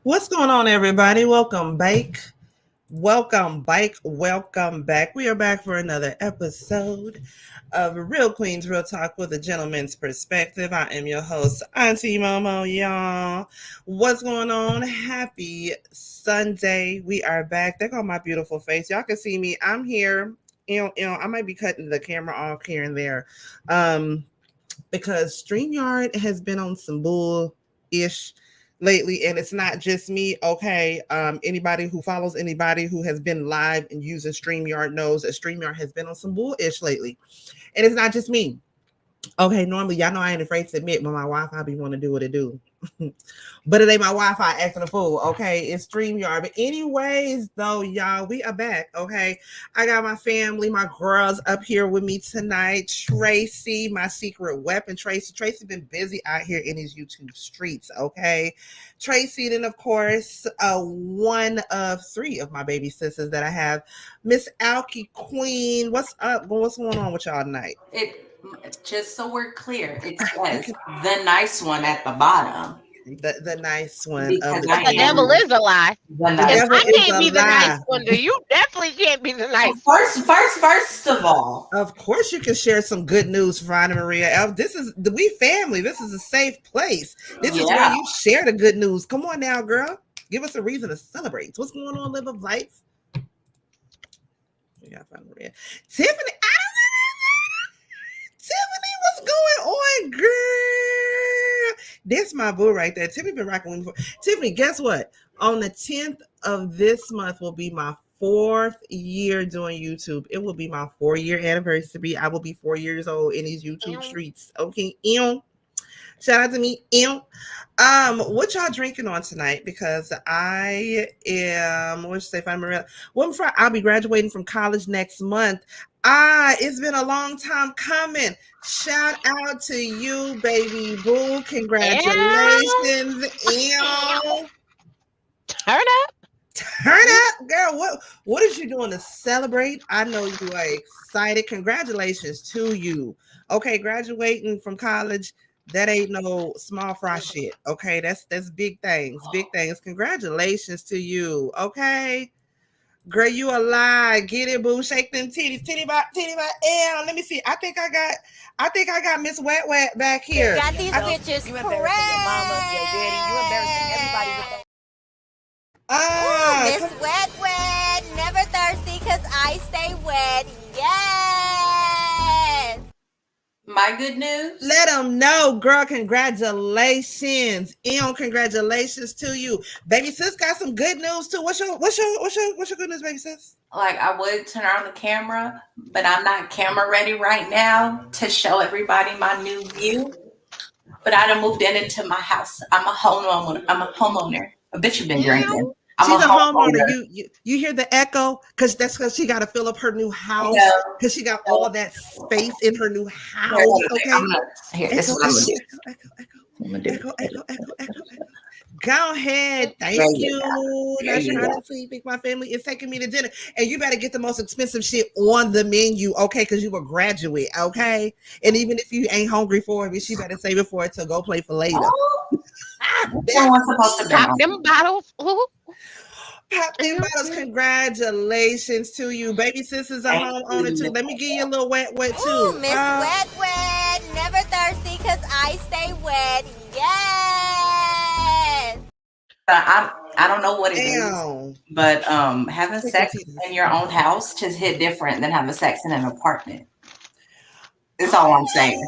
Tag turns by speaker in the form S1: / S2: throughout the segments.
S1: What's going on, everybody? Welcome back. Welcome back. Welcome back. We are back for another episode of Real Queens Real Talk with a Gentleman's Perspective. I am your host, Auntie Momo, y'all. What's going on? Happy Sunday. We are back. There go my beautiful face. Y'all can see me. I'm here. I might be cutting the camera off here and there. Because StreamYard has been on some bull ish lately, and it's not just me. Okay, anybody who follows anybody who has been live and using StreamYard knows that StreamYard has been on some bull ish lately, and it's not just me. Okay, normally y'all know I ain't afraid to admit when my Wi-Fi be want to do what it do. But it ain't my Wi-Fi acting a fool. Okay, it's StreamYard. But anyways, though, y'all, we are back. Okay, I got my family, my girls up here with me tonight. Tracy, my secret weapon. Tracy been busy out here in these YouTube streets. Okay, Tracy, then of course, one of three of my baby sisters that I have, Miss Alki Queen. What's up? What's going on with y'all tonight?
S2: Just so we're clear, it says the nice one at the bottom.
S1: The nice one
S2: Because
S1: of
S2: I
S3: The devil
S2: am
S3: is a lie.
S2: the
S1: the
S2: nice.
S1: devil
S3: I
S1: is
S3: can't
S1: a
S3: be the nice
S1: lie.
S3: one. You definitely can't be the nice one.
S2: First of all,
S1: Of course, you can share some good news for Anna Maria. This is the we family. This is a safe place. This is where
S2: yeah,
S1: you share the good news. Come on now, girl. Give us a reason to celebrate. What's going on, Live of Life? We got Anna Maria. Tiffany. Tiffany, what's going on, girl? That's my boo right there. Tiffany been rocking with me before. Tiffany, guess what? On the 10th of this month will be my 4th year doing YouTube. It will be my 4-year anniversary. I will be 4 years old in these YouTube streets. Okay. Shout out to me. What y'all drinking on tonight? Because I am, what'd you say, Maria? Well, I'll be graduating from college next month. It's been a long time coming. Shout out to you, baby boo. Congratulations.
S3: Turn up.
S1: Turn up, girl. What is you doing to celebrate? I know you are excited. Congratulations to you. Okay, graduating from college, that ain't no small fry shit. Okay, that's big things. Big things. Congratulations to you. Okay. Girl, you alive. Get it, boo. Shake them titties. Titty by. Let me see. I think I got Miss Wet Wet back here.
S4: Got these bitches. You embarrassing your mama, your daddy. You embarrassing everybody with that. Miss Wet Wet, never thirsty cause I stay wet. Yes.
S2: my good news.
S1: Let them know, girl. Congratulations, congratulations to you, baby sis. Got some good news too. What's your good news, baby sis?
S2: Like I would turn on the camera, but I'm not camera ready right now to show everybody my new view. But I done moved into my house. I'm a homeowner. I bet you've been drinking.
S1: She's a homeowner. You hear the echo? Because she got to fill up her new house. Because she got all that space in her new house. Okay.
S2: This is what I'm gonna do.
S1: Echo. Go ahead. Thank you. That's honestly think my family is taking me to dinner. And you better get the most expensive shit on the menu, okay? Because you a graduate, okay? And even if you ain't hungry for it, she better save it for it to go play for later.
S2: Someone's supposed to
S3: pop them bottles.
S1: Pop them bottles. Congratulations to you. Baby sis is a homeowner too. Let me give you a little wet too.
S4: Miss Wet Wet, never thirsty cause I stay wet. Yes.
S2: I don't know what it is, but having sex in your own house just hit different than having sex in an apartment. That's all I'm saying.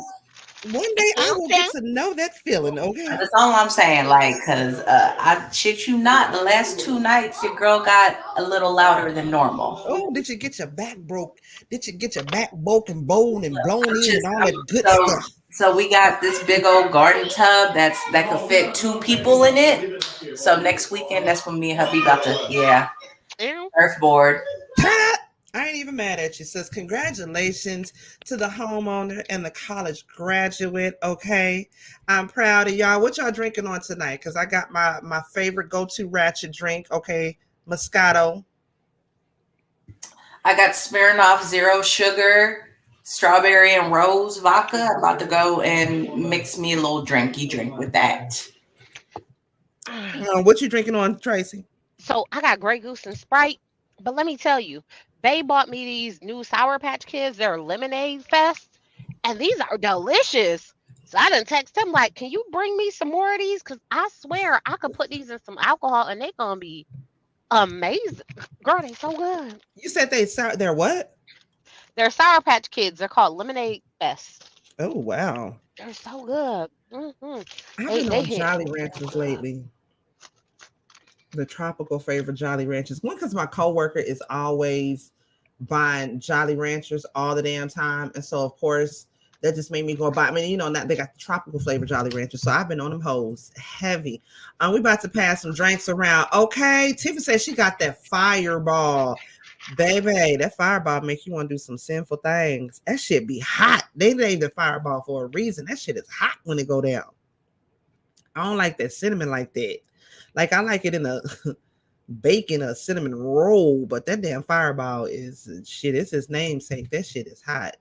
S1: One day I will get to know that feeling, okay?
S2: That's all I'm saying, like, because I shit you not, the last 2 nights your girl got a little louder than normal.
S1: Oh, did you get your back broke? Did you get your back broken, bone and blown in and all that good stuff?
S2: So we got this big old garden tub that could fit 2 people in it. So next weekend, that's when me and hubby about to, surfboard.
S1: I ain't even mad at you, sis. Congratulations to the homeowner and the college graduate, okay? I'm proud of y'all. What y'all drinking on tonight? Because I got my favorite go-to ratchet drink, okay? Moscato.
S2: I got Smirnoff Zero Sugar, strawberry and rose vodka. I'm about to go and mix me a little drinky drink with that.
S1: What you drinking on, Tracy?
S3: So I got Grey Goose and Sprite, but let me tell you, they bought me these new Sour Patch Kids. They're Lemonade Fest, and these are delicious. So I done text them like, "Can you bring me some more of these? Cause I swear I could put these in some alcohol and they gonna be amazing. Girl, they so good.
S1: You said they're what?
S3: They're Sour Patch Kids. They're called Lemonade Fest.
S1: Oh wow.
S3: They're so good.
S1: I've
S3: They
S1: been
S3: they
S1: on
S3: hit
S1: Jolly
S3: so damn
S1: Ranchers
S3: good.
S1: lately. The tropical favorite Jolly Ranchers. One, because my coworker is always buying Jolly Ranchers all the damn time. And so of course that just made me go buy. I mean, now they got the tropical flavor Jolly Ranchers. So I've been on them hoes heavy. We about to pass some drinks around. Okay. Tiffany says she got that fireball. Baby, that fireball make you want to do some sinful things. That shit be hot. They named the fireball for a reason. That shit is hot when it go down. I don't like that cinnamon like that. Like I like it in a bacon or cinnamon roll, but that damn fireball is shit. It's his namesake. That shit is hot.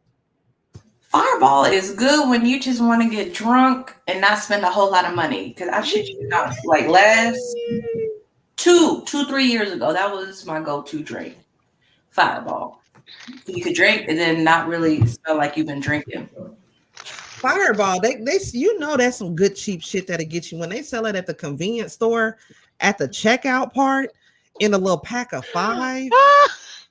S2: Fireball is good when you just want to get drunk and not spend a whole lot of money. Because I shit you not, like last 3 years ago, that was my go-to drink. Fireball. You could drink and then not really smell like you've been drinking.
S1: Fireball, they that's some good cheap shit that'll get you when they sell it at the convenience store at the checkout part in a little pack of 5.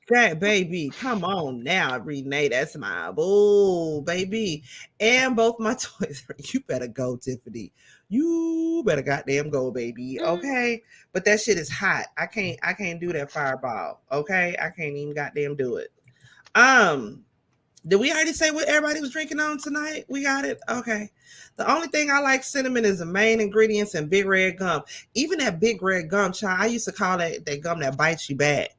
S1: That baby, come on now, Renee. That's my boo, baby. And both my toys. You better go, Tiffany. You better goddamn go, baby. Okay. But that shit is hot. I can't do that fireball. Okay. I can't even goddamn do it. Did we already say what everybody was drinking on tonight? We got it? Okay. The only thing I like cinnamon is the main ingredients and big red gum. Even that big red gum, child, I used to call that gum that bites you back.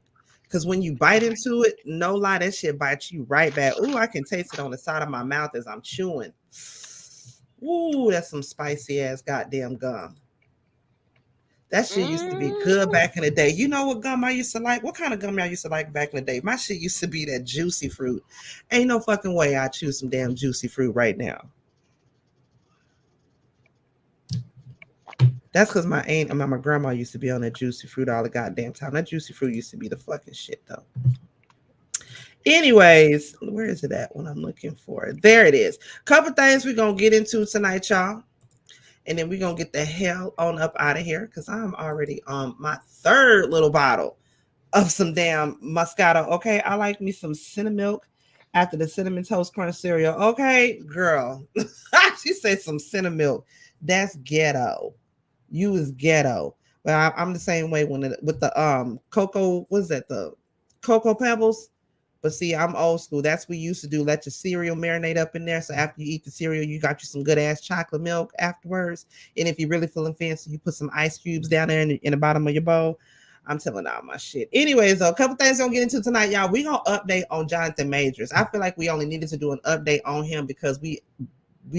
S1: Because when you bite into it, no lie, that shit bites you right back. Ooh, I can taste it on the side of my mouth as I'm chewing. Ooh, that's some spicy ass goddamn gum. That shit used to be good back in the day. You know what gum I used to like? What kind of gum I used to like back in the day? My shit used to be that juicy fruit. Ain't no fucking way I choose some damn juicy fruit right now. That's because my grandma used to be on that juicy fruit all the goddamn time. That juicy fruit used to be the fucking shit though. Anyways, where is it at when I'm looking for it? There it is. Couple things we're going to get into tonight, y'all. And then we're going to get the hell on up out of here because I'm already on my 3rd little bottle of some damn Moscato. Okay, I like me some cinnamon milk after the Cinnamon Toast Crunch cereal. Okay, girl. She said some cinnamon milk. That's ghetto. You is ghetto. But I'm the same way with the cocoa, what's that, the Cocoa Pebbles? But see, I'm old school. That's what we used to do. Let your cereal marinate up in there. So after you eat the cereal, you got you some good ass chocolate milk afterwards. And if you're really feeling fancy, you put some ice cubes down there in the bottom of your bowl. I'm telling all my shit. Anyways, though, a couple things I'm gonna get into tonight, y'all. We're gonna update on Jonathan Majors. I feel like we only needed to do an update on him because we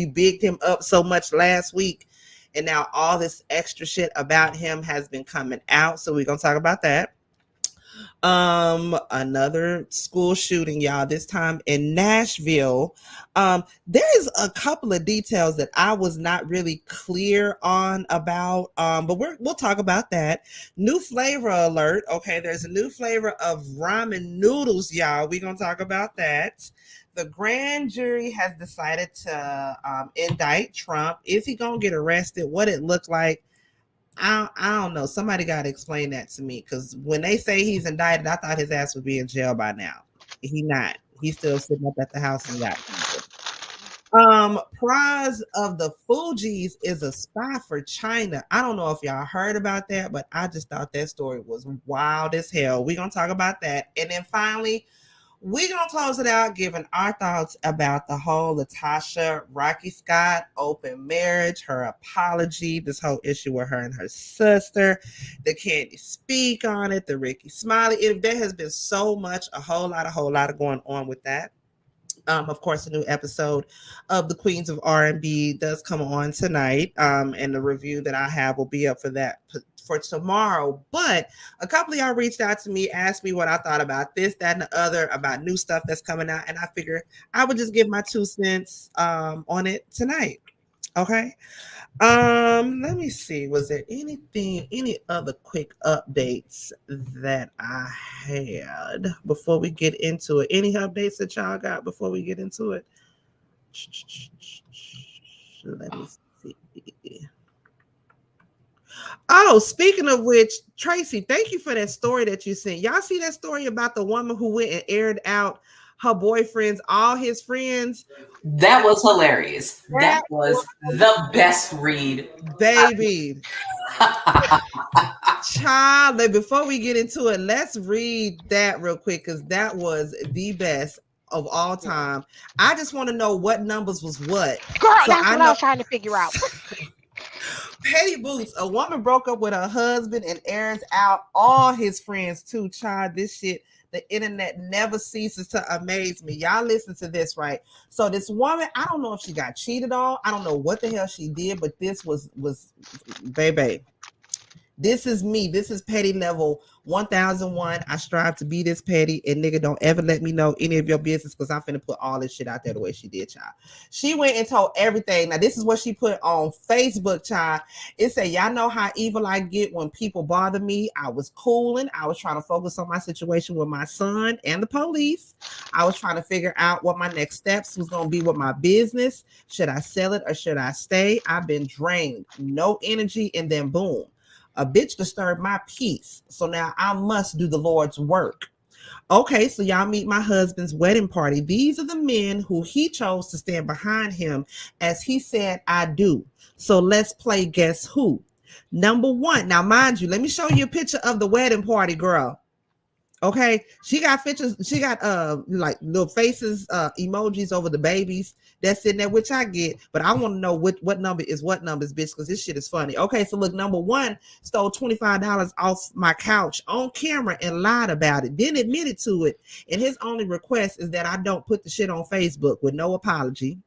S1: bigged him up so much last week. And now all this extra shit about him has been coming out. So we're gonna talk about that. Another school shooting, y'all, this time in Nashville. There's a couple of details that I was not really clear on about, but we'll talk about that. New flavor alert. Okay, there's a new flavor of ramen noodles, y'all. We're gonna talk about that. The grand jury has decided to indict Trump. Is he gonna get arrested? What it looked like? I don't know. Somebody got to explain that to me because when they say he's indicted, I thought his ass would be in jail by now. He's not. He's still sitting up at the house and got Pras of the Fugees is a spy for China. I don't know if y'all heard about that, but I just thought that story was wild as hell. We're gonna talk about that. And then finally, we're going to close it out giving our thoughts about the whole Latocha, Rocky Scott, open marriage, her apology, this whole issue with her and her sister, the Candy Speak on it, the Ricky Smiley. There has been so much, a whole lot of going on with that. Of course, a new episode of the Queens of R&B does come on tonight, and the review that I have will be up for that for tomorrow. But a couple of y'all reached out to me, asked me what I thought about this, that, and the other, about new stuff that's coming out, and I figured I would just give my 2 cents on it tonight. Okay. Let me see. Was there any other quick updates that I had before we get into it? Any updates that y'all got before we get into it? Let me see. Oh, speaking of which, Tracy, thank you for that story that you sent. Y'all see that story about the woman who went and aired out her boyfriend's, all his friends?
S2: That was hilarious. That was the best read.
S1: Baby. Child, before we get into it, let's read that real quick because that was the best of all time. I just want to know what numbers was what.
S3: Girl, so that's what I was trying to figure out.
S1: Petty Boots, a woman broke up with her husband and airs out all his friends too. Child, this shit, the internet never ceases to amaze me. Y'all listen to this, right? So this woman, I don't know if she got cheated on. I don't know what the hell she did, but this was baby. This is me. This is petty level 1001. I strive to be this petty, and nigga, don't ever let me know any of your business because I'm finna put all this shit out there the way she did, child. She went and told everything. Now, this is what she put on Facebook, child. It said, y'all know how evil I get when people bother me. I was cooling. I was trying to focus on my situation with my son and the police. I was trying to figure out what my next steps was going to be with my business. Should I sell it or should I stay? I've been drained. No energy, and then boom. A bitch disturbed my peace. So now I must do the Lord's work. Okay, so y'all meet my husband's wedding party. These are the men who he chose to stand behind him as he said, I do. So let's play guess who. Number one. Now, mind you, let me show you a picture of the wedding party, girl. Okay, she got pictures. She got like little faces, emojis over the babies that's in there, which I get. But I want to know what number is what numbers, bitch, because this shit is funny. Okay, so look, number one stole $25 off my couch on camera and lied about it. Then admitted to it. And his only request is that I don't put the shit on Facebook with no apology.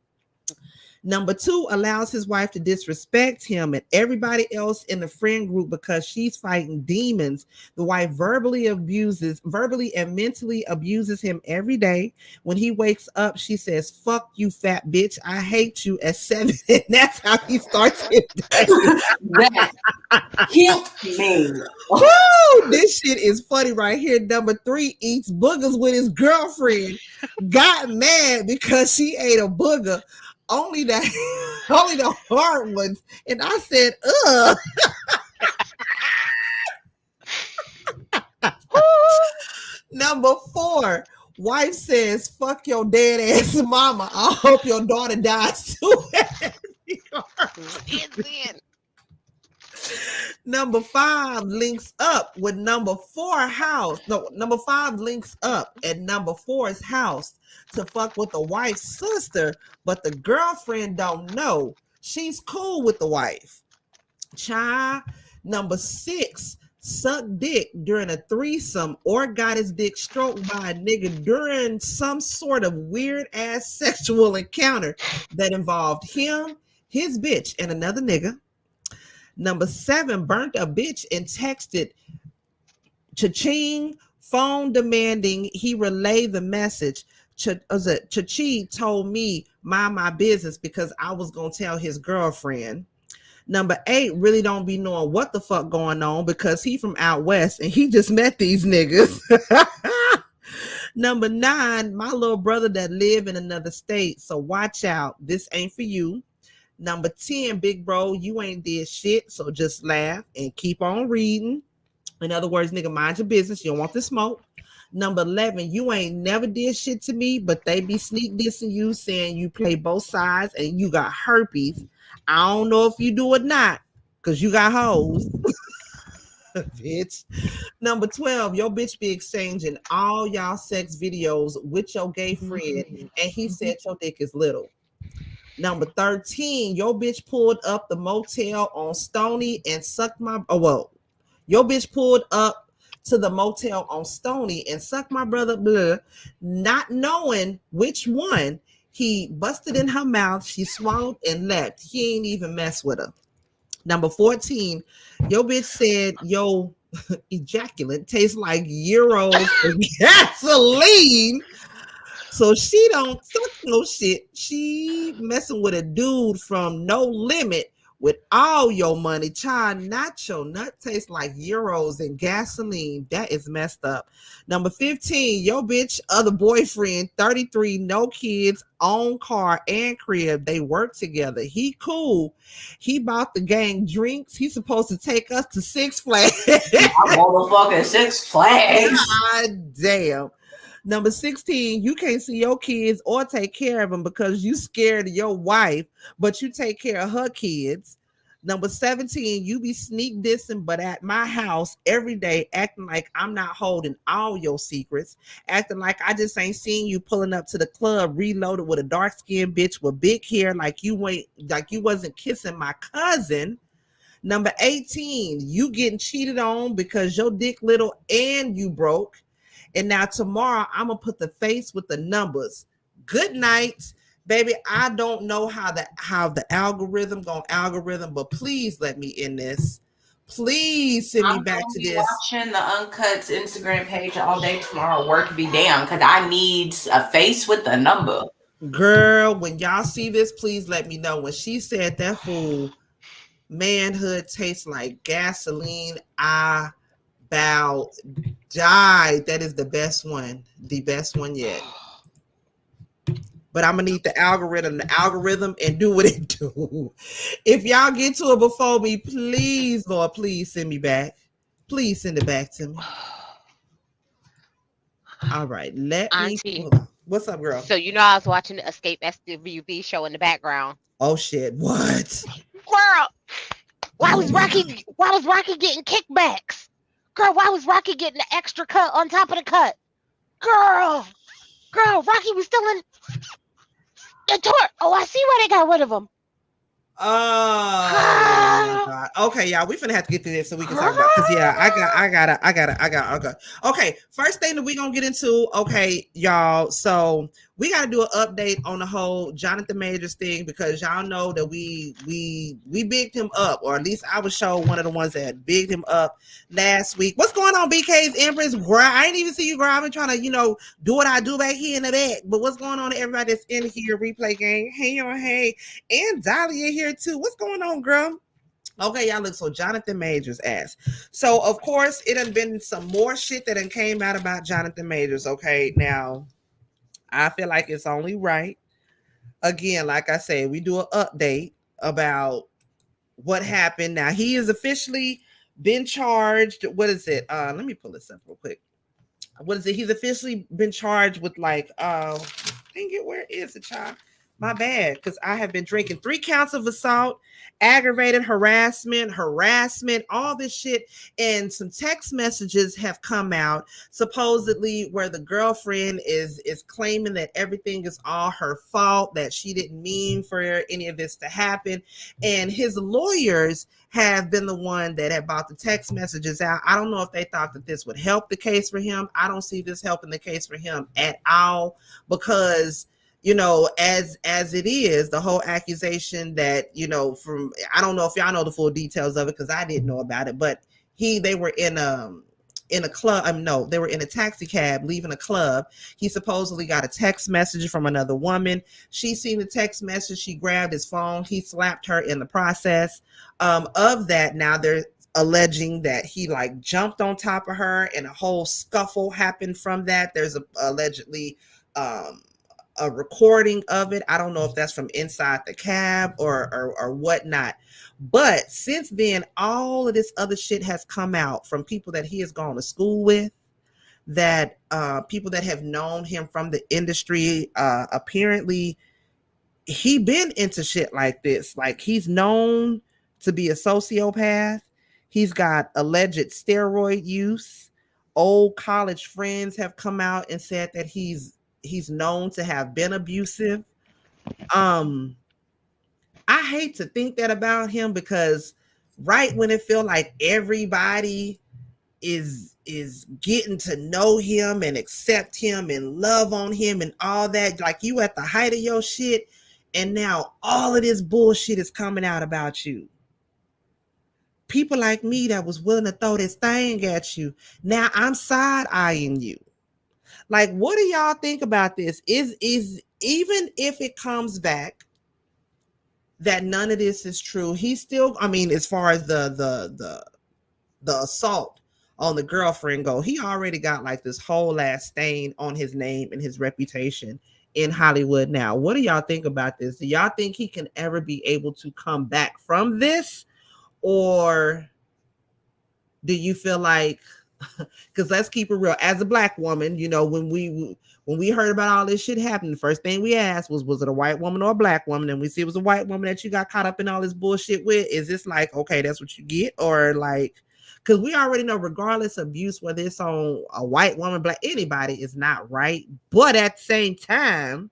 S1: Number two, allows his wife to disrespect him and everybody else in the friend group because she's fighting demons. The wife verbally and mentally abuses him every day. When he wakes up, she says, fuck you, fat bitch. I hate you at 7. And that's how he starts his day.
S2: That killed me.
S1: Woo, this shit is funny right here. Number three, eats boogers with his girlfriend. Got mad because she ate a booger. Only the hard ones. And I said, ugh. Number four, wife says, fuck your dead ass mama. I hope your daughter dies too. Number five links up with number four house. No, number five links up at number four's house to fuck with the wife's sister, but the girlfriend don't know. She's cool with the wife. Child. Number six, suck dick during a threesome or got his dick stroked by a nigga during some sort of weird ass sexual encounter that involved him, his bitch, and another nigga. Number seven, burnt a bitch and texted cha-ching, phone demanding he relay the message. Cha-chi told me mind my business because I was going to tell his girlfriend. Number eight, really don't be knowing what the fuck going on because he from out west and he just met these niggas. Number nine, my little brother that live in another state. So watch out. This ain't for you. Number 10, big bro, you ain't did shit. So just laugh and keep on reading. In other words, nigga, mind your business. You don't want the smoke. Number 11, you ain't never did shit to me, but they be sneak dissing you saying you play both sides and you got herpes. I don't know if you do or not because you got hoes. Bitch. Number 12, your bitch be exchanging all y'all sex videos with your gay friend and he said your dick is little. Number 13, your bitch pulled up the motel on Stony and sucked my, your bitch pulled up to the motel on Stony and sucked my brother blood, not knowing which one. He busted in her mouth. She swallowed and left. He ain't even mess with her. Number 14, your bitch said, yo, ejaculate tastes like euros and gasoline. So she don't suck no shit. She messing with a dude from No Limit with all your money. Child, not your nut tastes like euros and gasoline. That is messed up. Number 15, your bitch other boyfriend, 33, no kids, own car and crib. They work together. He cool. He bought the gang drinks. He's supposed to take us to Six Flags.
S2: Motherfucking Six Flags.
S1: God damn. Number 16, you can't see your kids or take care of them because you scared of your wife, but you take care of her kids. Number 17, you be sneak dissing, but at my house every day, acting like I'm not holding all your secrets, acting like I just ain't seen you pulling up to the club reloaded with a dark-skinned bitch with big hair, like you wasn't kissing my cousin. Number 18, you getting cheated on because your dick little and you broke. And now tomorrow, I'm going to put the face with the numbers. Good night, baby. I don't know how the algorithm going to algorithm, but please let me in this. Please send me back to this.
S2: I'm watching the Uncuts Instagram page all day tomorrow. Work be damn, because I need a face with a number.
S1: Girl, when y'all see this, please let me know. When she said that fool manhood tastes like gasoline, I died. That is the best one yet. But I'm gonna need the algorithm and do what it do. If y'all get to it before me, please, Lord, please send me back. Please send it back to me. All right,
S3: Auntie,
S1: what's up, girl?
S3: So I was watching the Escape SWV show in the background.
S1: Oh shit! What?
S3: Girl, why was Rocky getting kickbacks? Girl, why was Rocky getting the extra cut on top of the cut? Girl, Rocky was still in the tour. Oh, I see why they got rid of him.
S1: Oh my God. Okay, y'all, we finna have to get through this so we can talk about, because I gotta. Okay, first thing that we gonna get into, okay, y'all. So we gotta do an update on the whole Jonathan Majors thing, because y'all know that we bigged him up, or at least I was one of the ones that bigged him up last week. What's going on, BK's Empress? Girl, I ain't even see you, girl. I've been trying to, do what I do back here in the back. But what's going on to everybody that's in here, replay game? Hey, y'all, hey, and Dolly in here too. What's going on, girl? Okay, y'all, look, so Jonathan Majors asked. So, of course, it done been some more shit that done came out about Jonathan Majors, okay? Now, I feel like it's only right. Again, like I said, we do an update about what happened. Now, he has officially been charged. What is it? Let me pull this up real quick. What is it? He's officially been charged with dang it, where is it, child? My bad, because I have been drinking 3 counts of assault, aggravated harassment, all this shit. And some text messages have come out, supposedly, where the girlfriend is claiming that everything is all her fault, that she didn't mean for any of this to happen. And his lawyers have been the one that have brought the text messages out. I don't know if they thought that this would help the case for him. I don't see this helping the case for him at all, because as it is, the whole accusation that, from, I don't know if y'all know the full details of it, because I didn't know about it, but they were in a club. No, they were in a taxi cab leaving a club. He supposedly got a text message from another woman. She seen the text message. She grabbed his phone. He slapped her in the process of that. Now they're alleging that he jumped on top of her and a whole scuffle happened from that. There's allegedly a recording of it. I don't know if that's from inside the cab or whatnot. But since then, all of this other shit has come out from people that he has gone to school with, that people that have known him from the industry. Apparently, he been into shit like this. Like, he's known to be a sociopath. He's got alleged steroid use. Old college friends have come out and said that he's known to have been abusive. I hate to think that about him, because right when it feel like everybody is getting to know him and accept him and love on him and all that, like you at the height of your shit, and now all of this bullshit is coming out about you. People like me that was willing to throw this thing at you, now I'm side-eyeing you. Like, what do y'all think about this? Is even if it comes back that none of this is true, he's still, I mean, as far as the assault on the girlfriend go, he already got like this whole ass stain on his name and his reputation in Hollywood now. What do y'all think about this? Do y'all think he can ever be able to come back from this? Or do you feel like, because let's keep it real, as a Black woman, you know, when we heard about all this shit happening, the first thing we asked was it a white woman or a Black woman? And we see it was a white woman that you got caught up in all this bullshit with. Is this like, okay, that's what you get? Or like, because we already know, regardless of abuse, whether it's on a white woman, Black, anybody, is not right. But at the same time,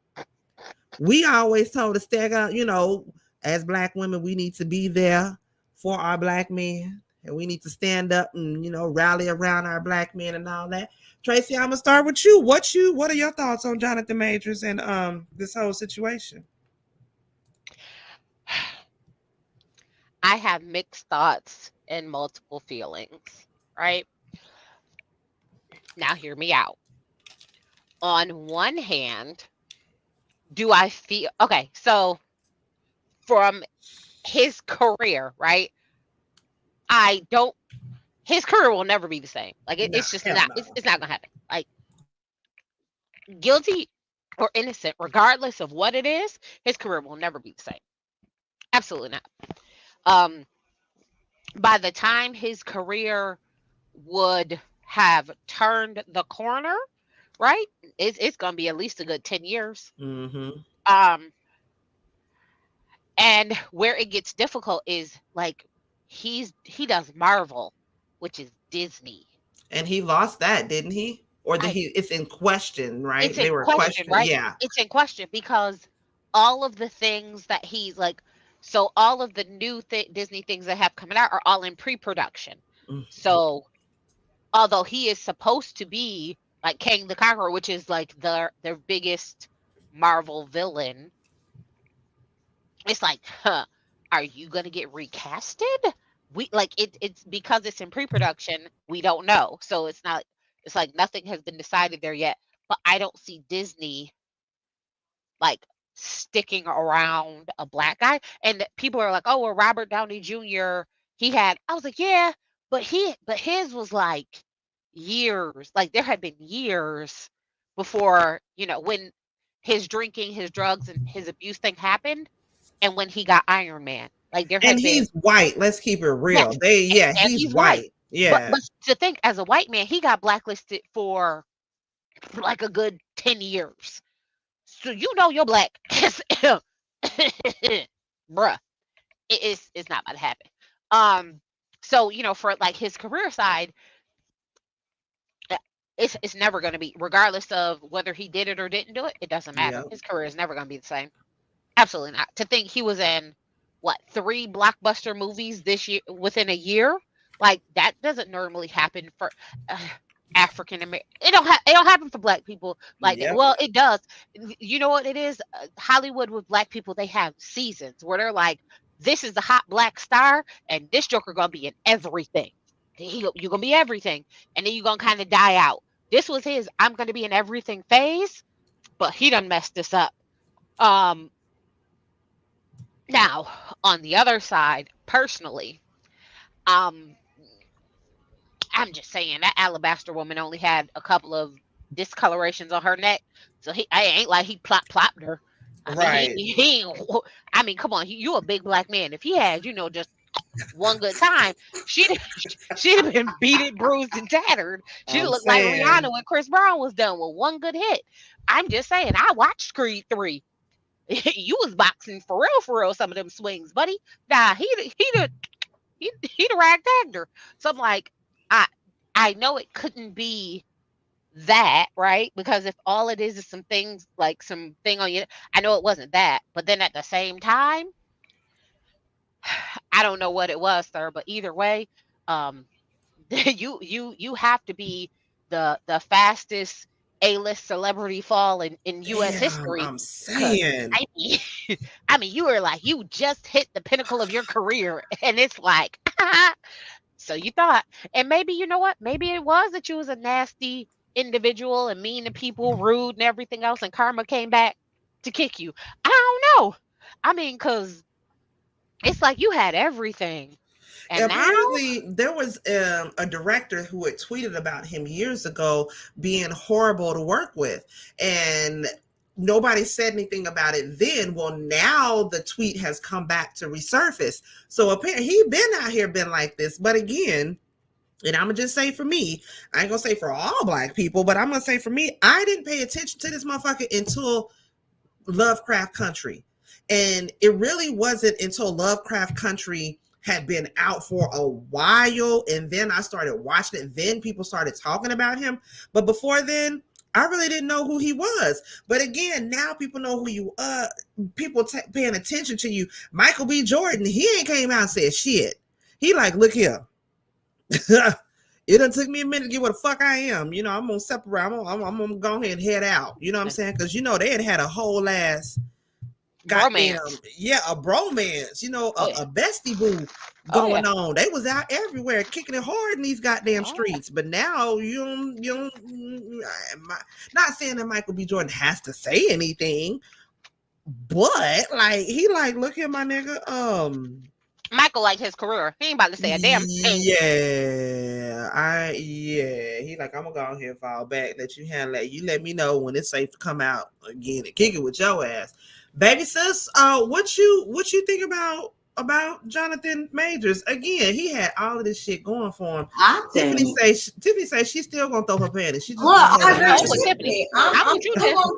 S1: we always told to stay out, you know, as Black women, we need to be there for our Black men. And we need to stand up and, you know, rally around our Black men and all that. Tracy, I'm gonna start with you. What are your thoughts on Jonathan Majors and this whole situation?
S3: I have mixed thoughts and multiple feelings, right? Now hear me out. On one hand, do I feel okay, so from his career, right? His career will never be the same. Like it's just not,
S1: no.
S3: it's not gonna happen. Like, guilty or innocent, regardless of what it is, his career will never be the same. Absolutely not. By the time his career would have turned the corner, right? It's gonna be at least a good 10 years.
S1: Mm-hmm.
S3: And where it gets difficult is like he does Marvel, which is Disney.
S1: And he lost that, didn't he? Or did he? It's in question, right?
S3: It's in question, right?
S1: Yeah.
S3: It's in question because all of the things that he's like, so all of the new Disney things that have coming out are all in pre-production.
S1: Mm-hmm.
S3: So although he is supposed to be like Kang the Conqueror, which is like their biggest Marvel villain, it's like, are you gonna get recasted? We like it's because it's in pre-production, we don't know. So it's like nothing has been decided there yet. But I don't see Disney like sticking around a Black guy. And people are like, oh, well, Robert Downey Jr. I was like, yeah, but his was like years. Like there had been years before, you know, when his drinking, his drugs, and his abuse thing happened, and when he got Iron Man. Like there had been.
S1: He's white. Let's keep it real.
S3: Yes,
S1: he's white. Yeah.
S3: But to think, as a white man, he got blacklisted for like a good 10 years. So you know you're Black. Bruh. It's not about to happen. So, you know, for like his career side, it's never going to be, regardless of whether he did it or didn't do it, it doesn't matter.
S1: Yep.
S3: His career is never going to be the same. Absolutely not. To think he was in what, 3 blockbuster movies this year within a year, like that doesn't normally happen for African American. It don't happen for Black people like that. Well, it does. You know what it is? Hollywood with Black people, they have seasons where they're like, this is the hot Black star, and this Joker gonna be in everything. You're gonna be everything, and then you're gonna kind of die out. This was his I'm gonna be in everything phase, but he done messed this up. Now, on the other side, personally, I'm just saying that Alabaster Woman only had a couple of discolorations on her neck, so I ain't like he plopped her. I mean, come on, you a big Black man. If he had, you know, just one good time, she'd have been beaten, bruised, and tattered. She'd look like Rihanna when Chris Brown was done with one good hit. I'm just saying, I watched Creed 3. You was boxing for real, some of them swings, buddy. Nah, he'd a ragtagged her. So I'm like, I know it couldn't be that, right? Because if all it is some things, like something on you, I know it wasn't that. But then at the same time, I don't know what it was, sir. But either way, you have to be the fastest A-list celebrity fall in U.S. history.
S1: I'm saying.
S3: I mean, you were like, you just hit the pinnacle of your career, and it's like, so you thought, and maybe, you know what? Maybe it was that you was a nasty individual and mean to people, rude and everything else, and karma came back to kick you? I don't know. I mean, because it's like you had everything. And now,
S1: Apparently, there was a director who had tweeted about him years ago being horrible to work with, and nobody said anything about it then. Well, now the tweet has come back to resurface. So apparently, he been out here been like this. But again, and I'm gonna just say for me, I ain't gonna say for all Black people, but I'm gonna say for me, I didn't pay attention to this motherfucker until Lovecraft Country, and it really wasn't until Lovecraft Country had been out for a while, and then I started watching it. Then people started talking about him, but before then, I really didn't know who he was. But again, now people know who you are. People paying attention to you. Michael B. Jordan, he ain't came out and said shit. He like, look here. It done took me a minute to get where the fuck I am. You know, I'm gonna separate. I'm gonna go ahead and head out. You know what I'm saying? Because you know they had a whole ass goddamn, a bromance. You know, a bestie boo going on. They was out everywhere kicking it hard in these goddamn streets. But now you don't. Not saying that Michael B. Jordan has to say anything, but like he like, look here, my nigga.
S3: Michael liked his career. He ain't about to say a damn thing.
S1: He like, I'm gonna go here, fall back, let you handle that. You let me know when it's safe to come out again and kick it with your ass. Baby sis, what you think about Jonathan Majors? Again, he had all of this shit going for him. Tiffany says she's still gonna throw her panties. She just
S2: I'm gonna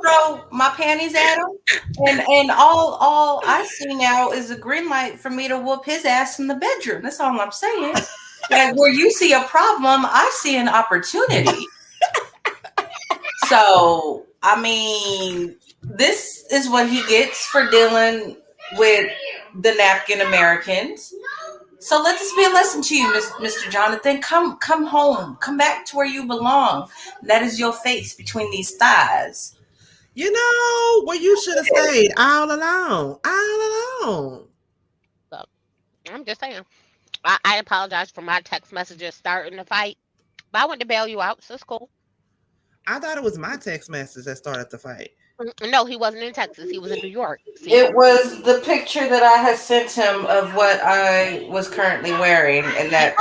S2: throw my panties at him, and all I see now is a green light for me to whoop his ass in the bedroom. That's all I'm saying. Like where you see a problem, I see an opportunity. So I mean, this is what he gets for dealing with the napkin Americans. So let this be a lesson to you, Mr. Jonathan. Come home. Come back to where you belong. That is your face between these thighs.
S1: You know where you should have stayed all along.
S3: So, I'm just saying. I apologize for my text messages starting the fight, but I went to bail you out, so it's cool.
S1: I thought it was my text message that started the fight.
S3: No, he wasn't in Texas. He was in New York.
S2: See? It was the picture that I had sent him of what I was currently wearing, and that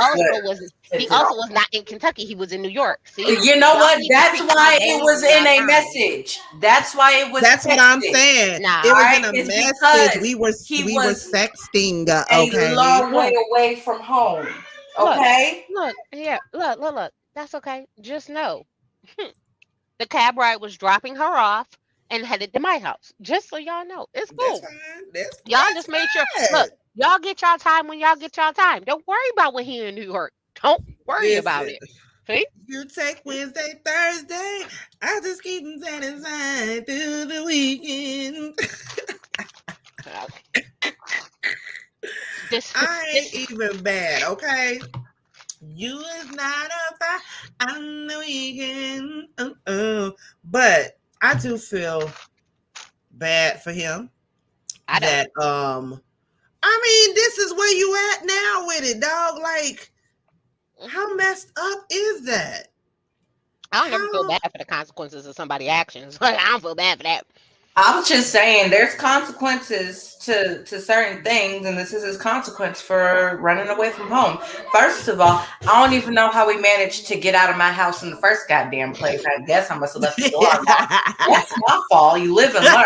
S3: he also was not in Kentucky. He was in New York. See,
S2: you know what? That's why it was in a message. That's why it was.
S1: That's what I'm saying.
S3: Nah,
S1: it was in a message. We were sexting. Okay,
S2: a long way away from home. Okay.
S3: Look. That's okay. Just know. The cab ride was dropping her off and headed to my house. Just so y'all know. It's cool. Y'all just made sure. Look, y'all get y'all time when y'all get y'all time. Don't worry about when he in New York. Don't worry about it. See?
S1: You take Wednesday, Thursday. I just keep them satisfied through the weekend. I ain't even bad, okay? You is not a fight on the weekend. But I do feel bad for him. I mean, this is where you at now with it, dog. Like, how messed up is that?
S3: I don't ever feel bad for the consequences of somebody's actions. I don't feel bad for that.
S2: I was just saying there's consequences to certain things, and this is his consequence for running away from home. First of all, I don't even know how we managed to get out of my house in the first goddamn place. I guess I must have left the door unlocked. That's my fault. You live and learn.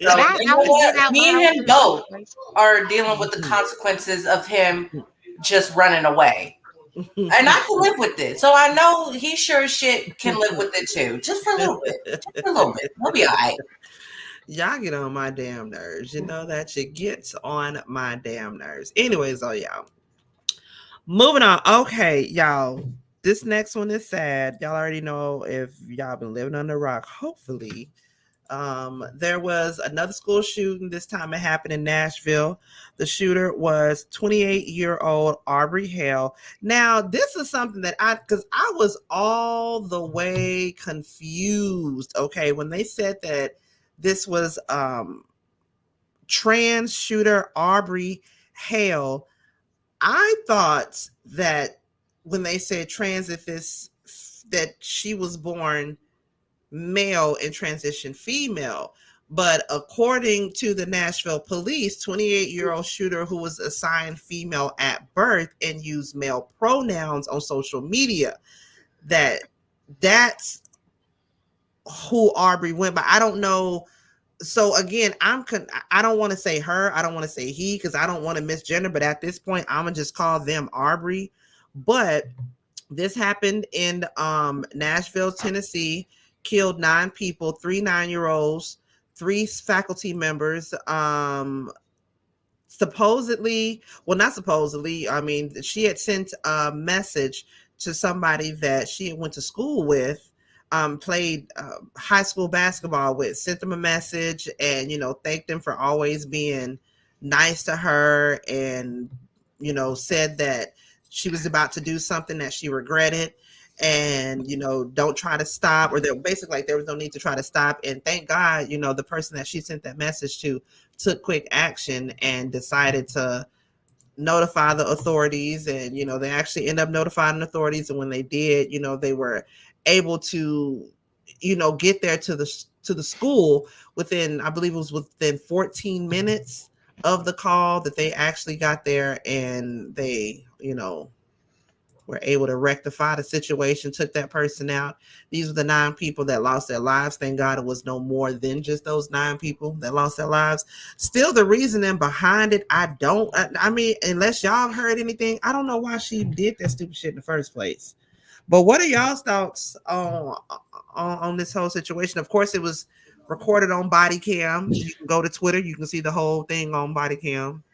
S2: So, you know what? Me and him both are dealing with the consequences of him just running away. And I can live with it. So I know he sure as shit can live with it too. Just for a little bit. He'll be all right.
S1: Y'all get on my damn nerves. You know that shit gets on my damn nerves. Anyways, y'all. Moving on. Okay, y'all. This next one is sad. Y'all already know if y'all been living on the rock. Hopefully. There was another school shooting. This time it happened in Nashville. The shooter was 28-year-old Aubrey Hale. Now, this is something that because I was all the way confused, okay, when they said that this was trans shooter Aubrey Hale. I thought that when they said trans, if it's that she was born male and transitioned female. But according to the Nashville police, 28-year-old shooter who was assigned female at birth and used male pronouns on social media, that's who Aubrey went by. I don't know. So again, I don't want to say her, I don't want to say he, because I don't want to misgender, but at this point I'm gonna just call them Aubrey. But this happened in Nashville, Tennessee, killed 9 people, 3 9-year-olds, 3 faculty members. Supposedly, well, not supposedly, I mean, she had sent a message to somebody that she went to school with, played high school basketball with, sent them a message and, thanked them for always being nice to her, and, said that she was about to do something that she regretted, and, don't try to stop, or that basically like there was no need to try to stop. And thank God, the person that she sent that message to took quick action and decided to notify the authorities. And, they actually end up notifying the authorities. And when they did, they were able to, get there to the school within, I believe it was within 14 minutes of the call that they actually got there, and they, were able to rectify the situation, took that person out. These were the 9 people that lost their lives. Thank God it was no more than just those 9 people that lost their lives. Still, the reasoning behind it, I mean, unless y'all have heard anything, I don't know why she did that stupid shit in the first place. But what are y'all's thoughts on this whole situation? Of course, it was recorded on body cam. You can go to Twitter, you can see the whole thing on body cam.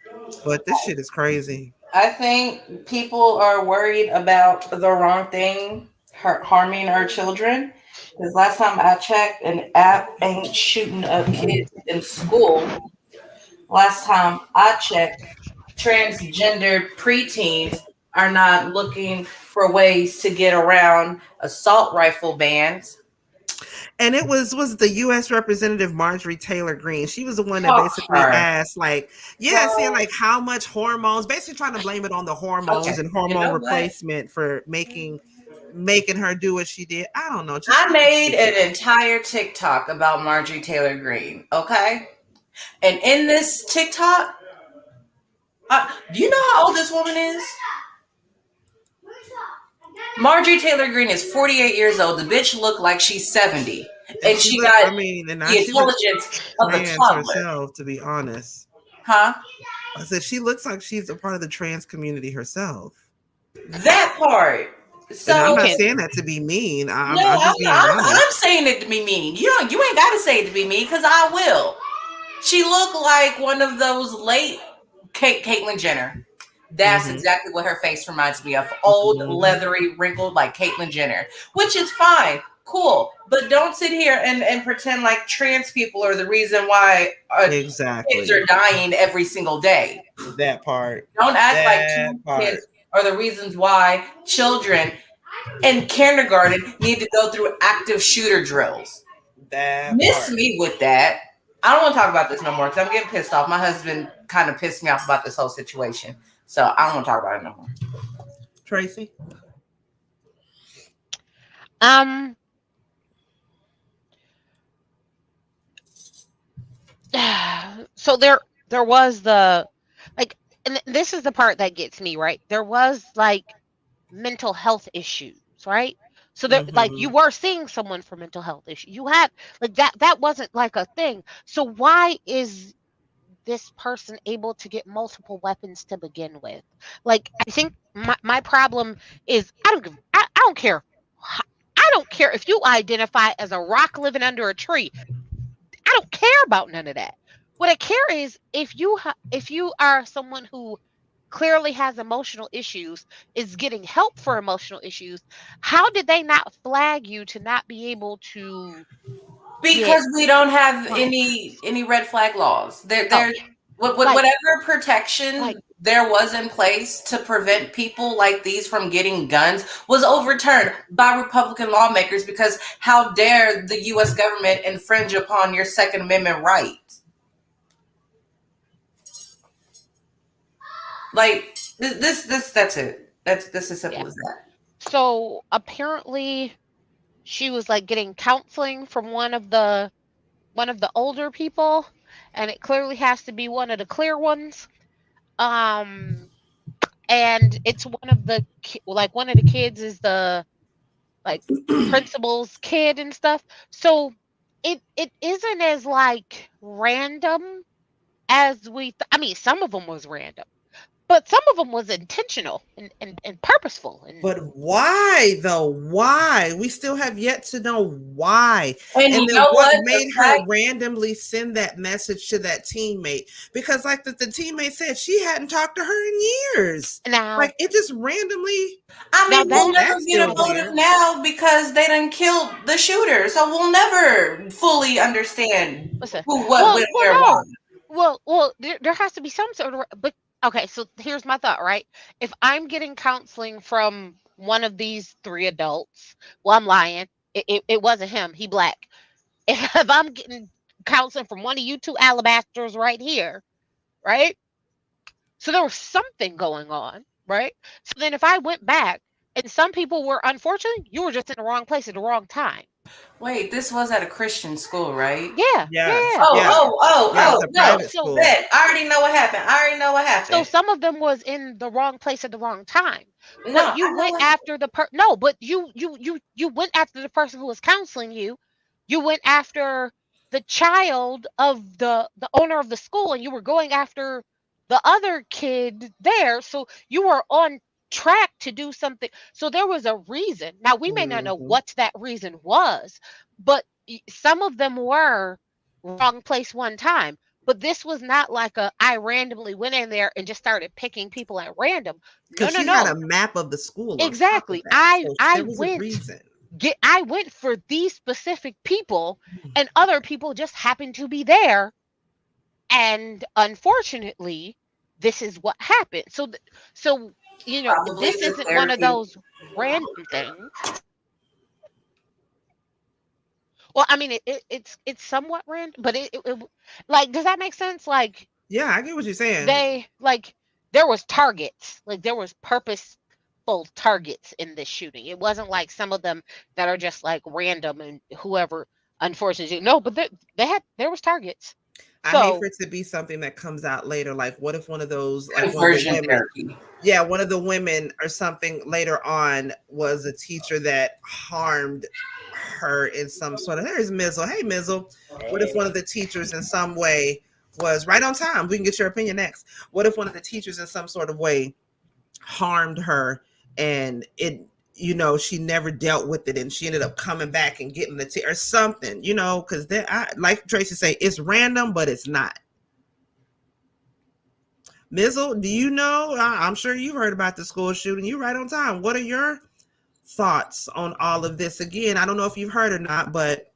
S1: But this shit is crazy.
S2: I think people are worried about the wrong thing, harming our children. Because last time I checked, an app ain't shooting up kids in school. Last time I checked, transgender preteens are not looking for ways to get around assault rifle bans.
S1: And it was the U.S. Representative Marjorie Taylor Greene. She was the one that basically asked, like, saying like how much hormones, basically trying to blame it on the hormones and hormone replacement for making her do what she did. I don't know.
S2: I made an entire TikTok about Marjorie Taylor Greene. Okay, and in this TikTok, do you know how old this woman is? Marjorie Taylor Greene is 48 years old. The bitch looked like she's 70. And she got the intelligence of a toddler
S1: herself, to be honest.
S2: Huh?
S1: I said she looks like she's a part of the trans community herself.
S2: That part. So
S1: and I'm not saying that to be mean. I'm
S2: saying it to be mean. You ain't got to say it to be mean, because I will. She looked like one of those late Caitlyn Jenner. That's exactly what her face reminds me of. Old, leathery, wrinkled, like Caitlyn Jenner, which is fine. Cool. But don't sit here and pretend like trans people are the reason why kids are dying every single day.
S1: That part.
S2: Don't act like kids are the reasons why children in kindergarten need to go through active shooter drills. Miss me with that. I don't want to talk about this no more because I'm getting pissed off. My husband kind of pissed me off about this whole situation. So I don't want to talk about it no more.
S1: Tracy?
S3: So there was the, like, and this is the part that gets me, right? There was like mental health issues, right? So there, like, you were seeing someone for mental health issues. You had like that wasn't like a thing. So why is this person able to get multiple weapons to begin with? Like, I think my problem is I don't care. I don't care if you identify as a rock living under a tree. I don't care about none of that. What I care is if you are someone who clearly has emotional issues, is getting help for emotional issues, how did they not flag you to not be able to?
S2: Because we don't have any red flag laws. Whatever protection there was in place to prevent people like these from getting guns was overturned by Republican lawmakers, because how dare the U.S. government infringe upon your Second Amendment right? Like that's it. That's as simple as that.
S3: So apparently she was like getting counseling from one of the older people, and it clearly has to be one of the clear ones. Um, and it's one of the one of the kids is the like principal's kid and stuff. So it isn't as like random as I mean, some of them was random, but some of them was intentional and purposeful. And
S1: But why though? Why? We still have yet to know why.
S2: And
S1: And
S2: you
S1: then
S2: know
S1: what
S2: what?
S1: made her randomly send that message to that teammate? Because like the teammate said, she hadn't talked to her in years.
S3: now,
S1: Like it just randomly.
S2: I
S3: now
S2: mean,
S3: that
S2: we'll never
S1: That's
S2: get a
S1: still
S2: motive
S1: weird.
S2: now because they done killed the shooter. So we'll never fully understand
S3: listen,
S2: who, what, when, where, why.
S3: well, there has to be some sort of, but okay. So here's my thought, right? If I'm getting counseling from one of these three adults, well, I'm lying. It wasn't him. He black. If I'm getting counseling from one of you two alabasters right here, right? So there was something going on, right? So then if I went back and some people were, unfortunately, you were just in the wrong place at the wrong time.
S2: Wait, this was at a Christian school, right?
S3: Yeah.
S1: Yes.
S3: Yeah.
S1: Yeah. Yeah, it's a
S2: No.
S1: private
S3: So
S1: school.
S2: Bet. I already know what happened.
S3: so some of them was in the wrong place at the wrong time.
S2: No,
S3: But you
S2: I know
S3: went
S2: what
S3: after the no, but you went after the person who was counseling you. You went after the child of the owner of the school, and you were going after the other kid there. So you were on track to do something. So there was a reason. Now we may not know
S1: Mhm.
S3: what that reason was, but some of them were wrong place one time. But this was not like I randomly went in there and just started picking people at random. No,
S1: Because
S3: no,
S1: she had
S3: no.
S1: a map of the school on top of
S3: Exactly.
S1: that.
S3: I
S1: So
S3: I
S1: there was a
S3: went
S1: reason.
S3: I went for these specific people, and other people just happened to be there, and unfortunately this is what happened. So
S2: probably
S3: this
S2: the
S3: isn't one of
S2: therapy.
S3: those random things. Well, I mean, it's somewhat random, but like, does that make sense? Like,
S1: Yeah, I get what you're saying.
S3: they like there was targets, like there was purposeful targets in this shooting. It wasn't like some of them that are just like random and whoever, unfortunately. No, but there was targets.
S1: I hate
S3: So
S1: for it to be something that comes out later. Like, what if one of those, like one of the
S2: Conversion
S1: women,
S2: therapy.
S1: yeah, one of the women or something later on was a teacher that harmed her in some sort of. There's Mizzle. Hey, Mizzle. What if one of the teachers in some way was right on time? We can get your opinion next. What if one of the teachers in some sort of way harmed her and she never dealt with it and she ended up coming back and getting the or something, because like Tracy say, it's random, but it's not. Mizzle, do you know? I'm sure you've heard about the school shooting. You right on time. What are your thoughts on all of this? Again, I don't know if you've heard or not, but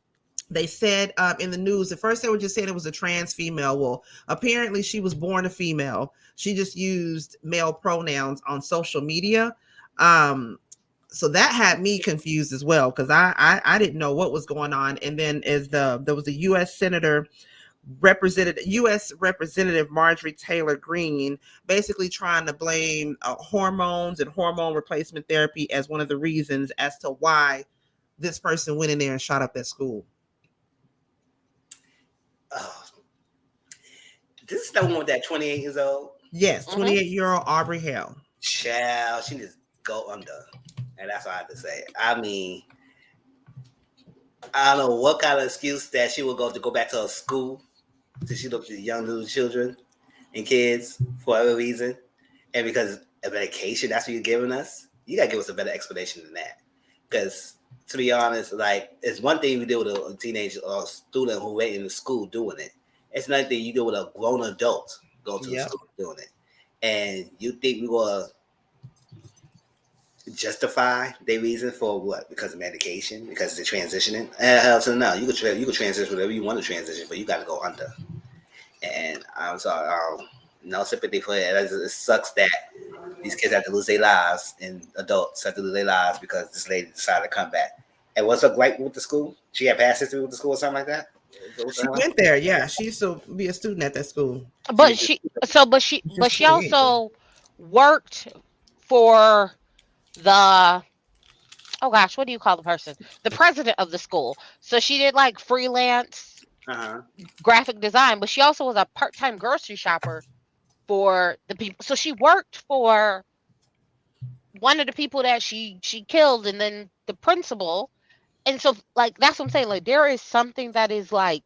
S1: they said in the news, at first they were just saying it was a trans female. Well, apparently she was born a female. She just used male pronouns on social media. So that had me confused as well, because I didn't know what was going on. And then there was a U.S. Representative Marjorie Taylor Greene basically trying to blame hormones and hormone replacement therapy as one of the reasons as to why this person went in there and shot up that school.
S5: This is the one with that 28 years old.
S1: Yes, 28-year-old Aubrey Hale.
S5: Child, she needs to go under. And that's all I have to say. I mean, I don't know what kind of excuse that she would go back to her school to shoot up the young little children and kids for whatever reason. And because of medication, that's what you're giving us. You gotta give us a better explanation than that. Because to be honest, like, it's one thing you deal with a teenage or student who went into school doing it. It's another thing you deal with a grown adult going to the school doing it. And you think we're gonna justify their reason for what? Because of medication? Because they're transitioning? So no, you could transition whatever you want to transition, but you got to go under. And I'm sorry, no sympathy for it. It sucks that these kids have to lose their lives and adults have to lose their lives because this lady decided to come back. And what's her gripe with the school? She had past history with the school or something like that?
S1: She went there, yeah. She used to be a student at that school.
S3: But she also worked for the oh gosh, what do you call the person? The president of the school. So she did like freelance
S5: Uh-huh.
S3: graphic design, but she also was a part-time grocery shopper for the people. So she worked for one of the people that she killed, and then the principal. And so like that's what I'm saying. Like there is something that is like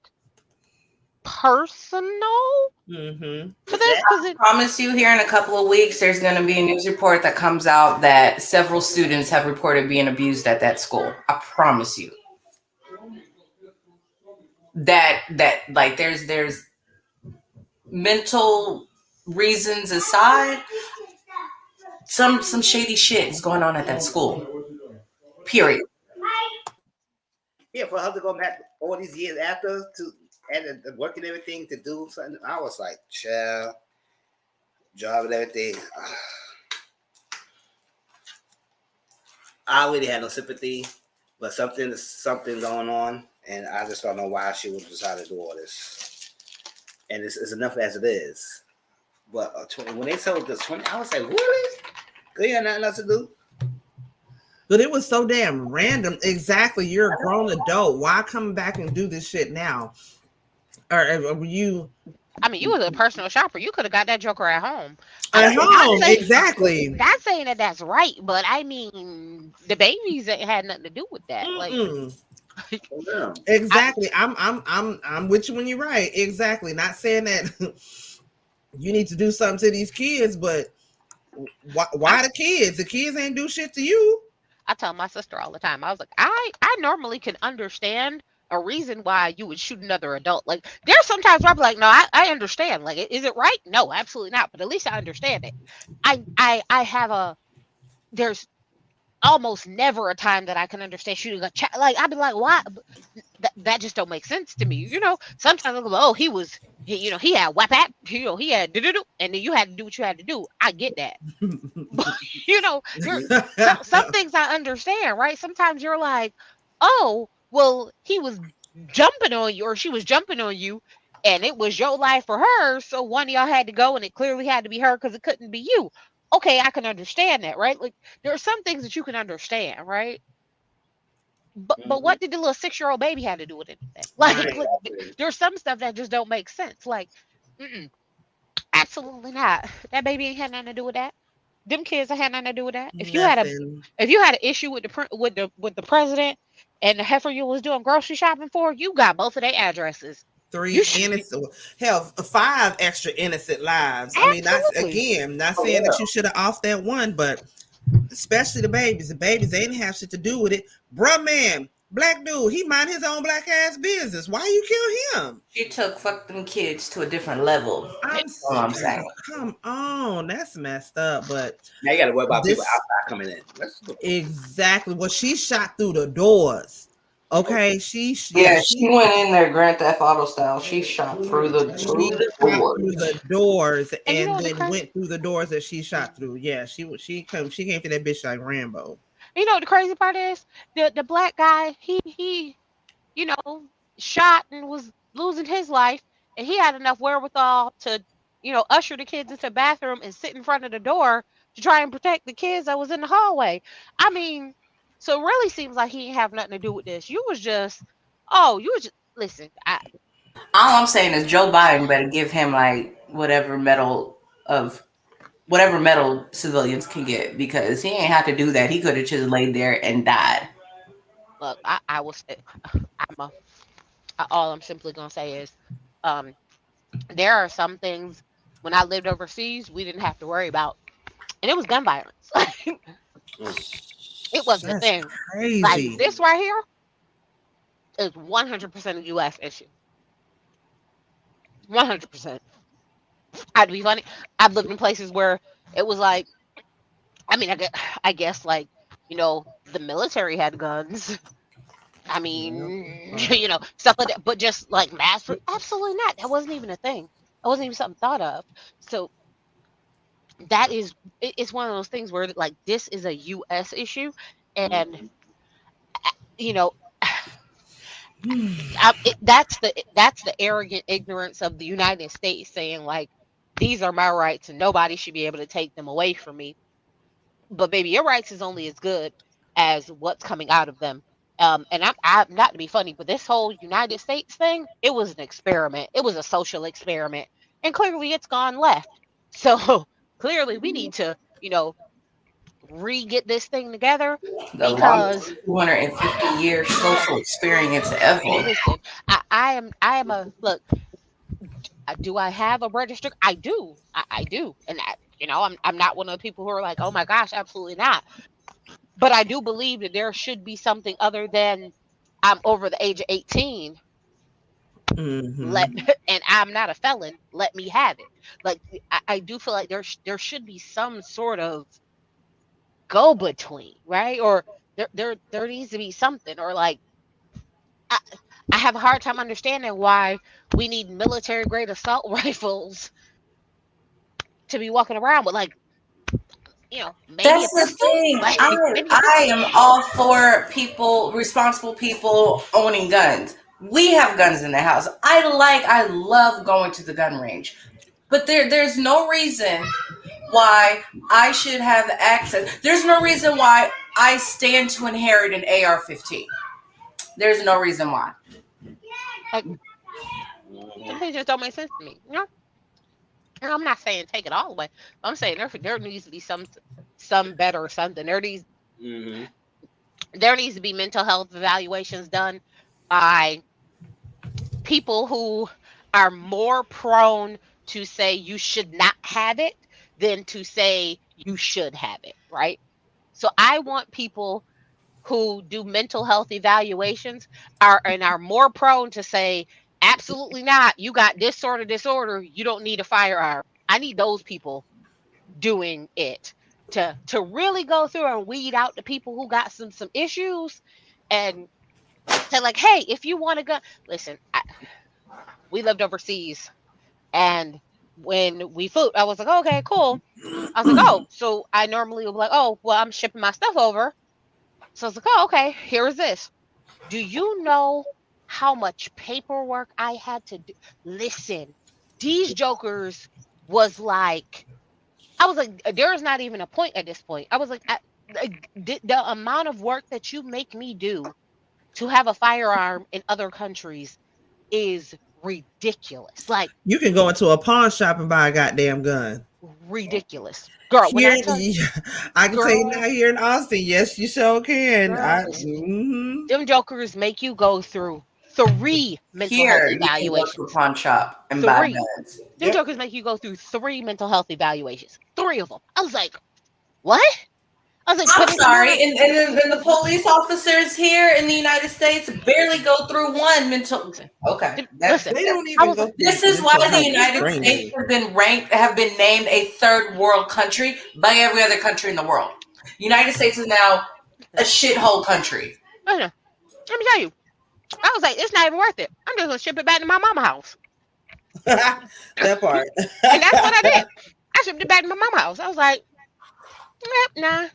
S3: personal
S1: Mm-hmm.
S3: to this because it.
S2: Promise you, here in a couple of weeks, there's going to be a news report that comes out that several students have reported being abused at that school. I promise you that like there's mental reasons aside, some shady shit is going on at that school. Period.
S5: Yeah, for her to go back all these years after to and work and everything to do something, I was like, child, job and everything. I really had no sympathy, but something going on, and I just don't know why she would decide to do all this. And it's enough as it is. But when they told this 20, I was like, really? Because you had nothing else to do.
S1: But it was so damn random. Exactly. You're a grown adult. Why come back and do this shit now? Or were you
S3: I mean, you was a personal shopper. You could have got that joker at home.
S1: at
S3: I'm
S1: home?
S3: saying,
S1: Exactly.
S3: not saying that that's right, but I mean, the babies ain't had nothing to do with that.
S1: Mm-mm.
S3: Like,
S5: Yeah.
S1: Exactly. I'm with you when you're right. Exactly. Not saying that you need to do something to these kids, but why the kids? The kids ain't do shit to you.
S3: I tell my sister all the time. I was like, I normally can understand a reason why you would shoot another adult. Like, there's sometimes where I'm like, no, I understand. Like, is it right? No, absolutely not. But at least I understand it. I have a there's almost never a time that I can understand shooting a child. Like, I'd be like, why? That just don't make sense to me. Sometimes I go, oh, he had weapon, he had do, and then you had to do what you had to do. I get that. But, some things I understand, right? Sometimes you're like, oh, well, he was jumping on you or she was jumping on you and it was your life or her. So one of y'all had to go and it clearly had to be her because it couldn't be you. Okay, I can understand that, right? Like there are some things that you can understand, right? But what did the little 6-year-old baby had to do with anything? Like,
S1: Right.
S3: there's some stuff that just don't make sense. Like, absolutely not. That baby ain't had nothing to do with that. Them kids ain't had nothing to do with that.
S1: Nothing.
S3: If you had an issue with the president and the heifer you was doing grocery shopping for, you got both of their addresses.
S1: Three innocent, hell, 5 extra innocent lives. I mean, that's
S3: Absolutely.
S1: again, not saying that you should have off that one, but especially the babies. The babies, they didn't have shit to do with it. Bruh, man, black dude, he mind his own black ass business. Why you kill him?
S2: She took fuck them kids to a different level. That's all I'm saying.
S1: Come on, that's messed up. But
S5: Now you got to worry about people outside coming in.
S1: Exactly. Well, she shot through the doors. Okay, she
S2: went in there Grand Theft Auto style. She shot through the
S1: doors
S3: And you
S1: and
S3: know
S1: then
S3: the
S1: went through the doors that she shot through. Yeah, she came to that bitch like Rambo.
S3: You know what the crazy part is? The black guy, he you know, shot and was losing his life, and he had enough wherewithal to, usher the kids into the bathroom and sit in front of the door to try and protect the kids that was in the hallway. I mean, so it really seems like he didn't have nothing to do with this. Listen.
S2: All I'm saying is Joe Biden better give him like whatever medal civilians can get because he ain't have to do that. He could have just laid there and died.
S3: Look, I will say, all I'm simply gonna say is, there are some things when I lived overseas we didn't have to worry about, and it was gun violence. It wasn't a thing.
S1: Crazy.
S3: Like this right here is 100% a U.S. issue. 100%. I'd be funny. I've lived in places where it was like, I mean, I guess like, the military had guns. I mean, stuff like that, but just like mass, absolutely not. That wasn't even a thing. That wasn't even something thought of. So it's one of those things where like this is a U.S. issue, and that's the arrogant ignorance of the United States saying like these are my rights and nobody should be able to take them away from me. But baby, your rights is only as good as what's coming out of them. And I'm not to be funny, but this whole United States thing, it was an experiment. It was a social experiment, and clearly it's gone left. So clearly we need to, re-get this thing together
S2: The
S3: because
S2: longest 250-year social experience ever.
S3: listen, I am a look. Do I have a register? I do. I do, and I'm not one of the people who are like, oh my gosh, absolutely not. But I do believe that there should be something other than I'm over the age of 18. And I'm not a felon. Let me have it. Like I do feel like there should be some sort of go between, right? Or there needs to be something, or like I have a hard time understanding why we need military grade assault rifles to be walking around with, like, maybe
S2: That's
S3: a
S2: the
S3: pistol.
S2: thing.
S3: Like,
S2: I am all for responsible people owning guns. We have guns in the house. I love going to the gun range. But there's no reason why I should have access. There's no reason why I stand to inherit an AR-15. There's no reason why.
S3: Like, some things just don't make sense to me. And I'm not saying take it all away. I'm saying there needs to be some better something. There needs to be mental health evaluations done by people who are more prone to say you should not have it than to say you should have it, right? So I want people who do mental health evaluations are more prone to say, absolutely not, you got this sort of disorder, you don't need a firearm. I need those people doing it to really go through and weed out the people who got some issues and say, like, hey, if you want to go, listen, we lived overseas, and when we flew, I was like, okay, cool. I was like, oh, so I normally would be like, oh, well, I'm shipping my stuff over. So I was like, oh, okay, here is this. Do you know how much paperwork I had to do? Listen, these jokers was like, I was like, there's not even a point at this point. I was like, the amount of work that you make me do to have a firearm in other countries is ridiculous. Like,
S1: you can go into a pawn shop and buy a goddamn gun.
S3: Ridiculous. Girl, when I tell you,
S1: I can tell you now here in Austin, yes, you sure can.
S3: Them jokers make you go through 3 mental health evaluations.
S2: You can go to a pawn shop and buy guns.
S3: Them jokers make you go through 3 mental health evaluations. 3 of them. I was like, what? I was like,
S2: I'm sorry. And the police officers here in the United States barely go through 1 mental. Okay.
S3: Listen,
S1: they don't even go
S2: this is why the United States have been named a 3rd world country by every other country in the world. The United States is now a shithole country.
S3: Let me tell you. I was like, it's not even worth it. I'm just gonna ship it back to my mama's house.
S1: That part.
S3: And that's what I did. I shipped it back to my mama's house. I was like, nah.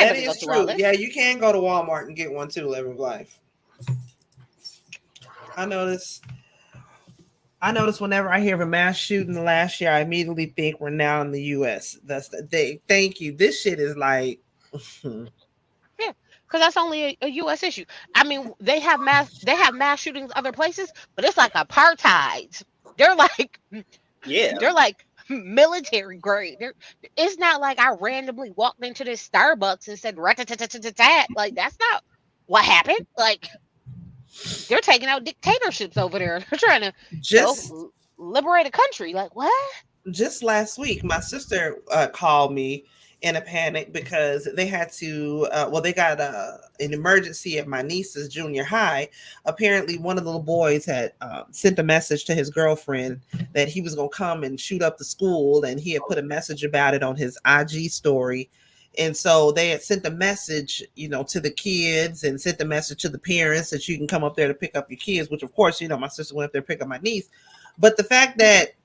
S1: That is true. Yeah, you can go to Walmart and get one too, Live Life. I notice whenever I hear of a mass shooting last year, I immediately think we're now in the US. Thank you. This shit is like
S3: yeah, because that's only a US issue. I mean, they have mass shootings other places, but it's like apartheid. They're like military grade. It's not like I randomly walked into this Starbucks and said rat-tat-tat-tat-tat. Like, that's not what happened. Like, they're taking out dictatorships over there. They're trying to just liberate a country. Like, what?
S1: Just last week, my sister called me in a panic because they had to they got an emergency at my niece's junior high. Apparently one of the little boys had sent a message to his girlfriend that he was going to come and shoot up the school, and he had put a message about it on his IG story. And so they had sent a message, to the kids, and sent a message to the parents that you can come up there to pick up your kids, which of course, my sister went up there to pick up my niece. But the fact that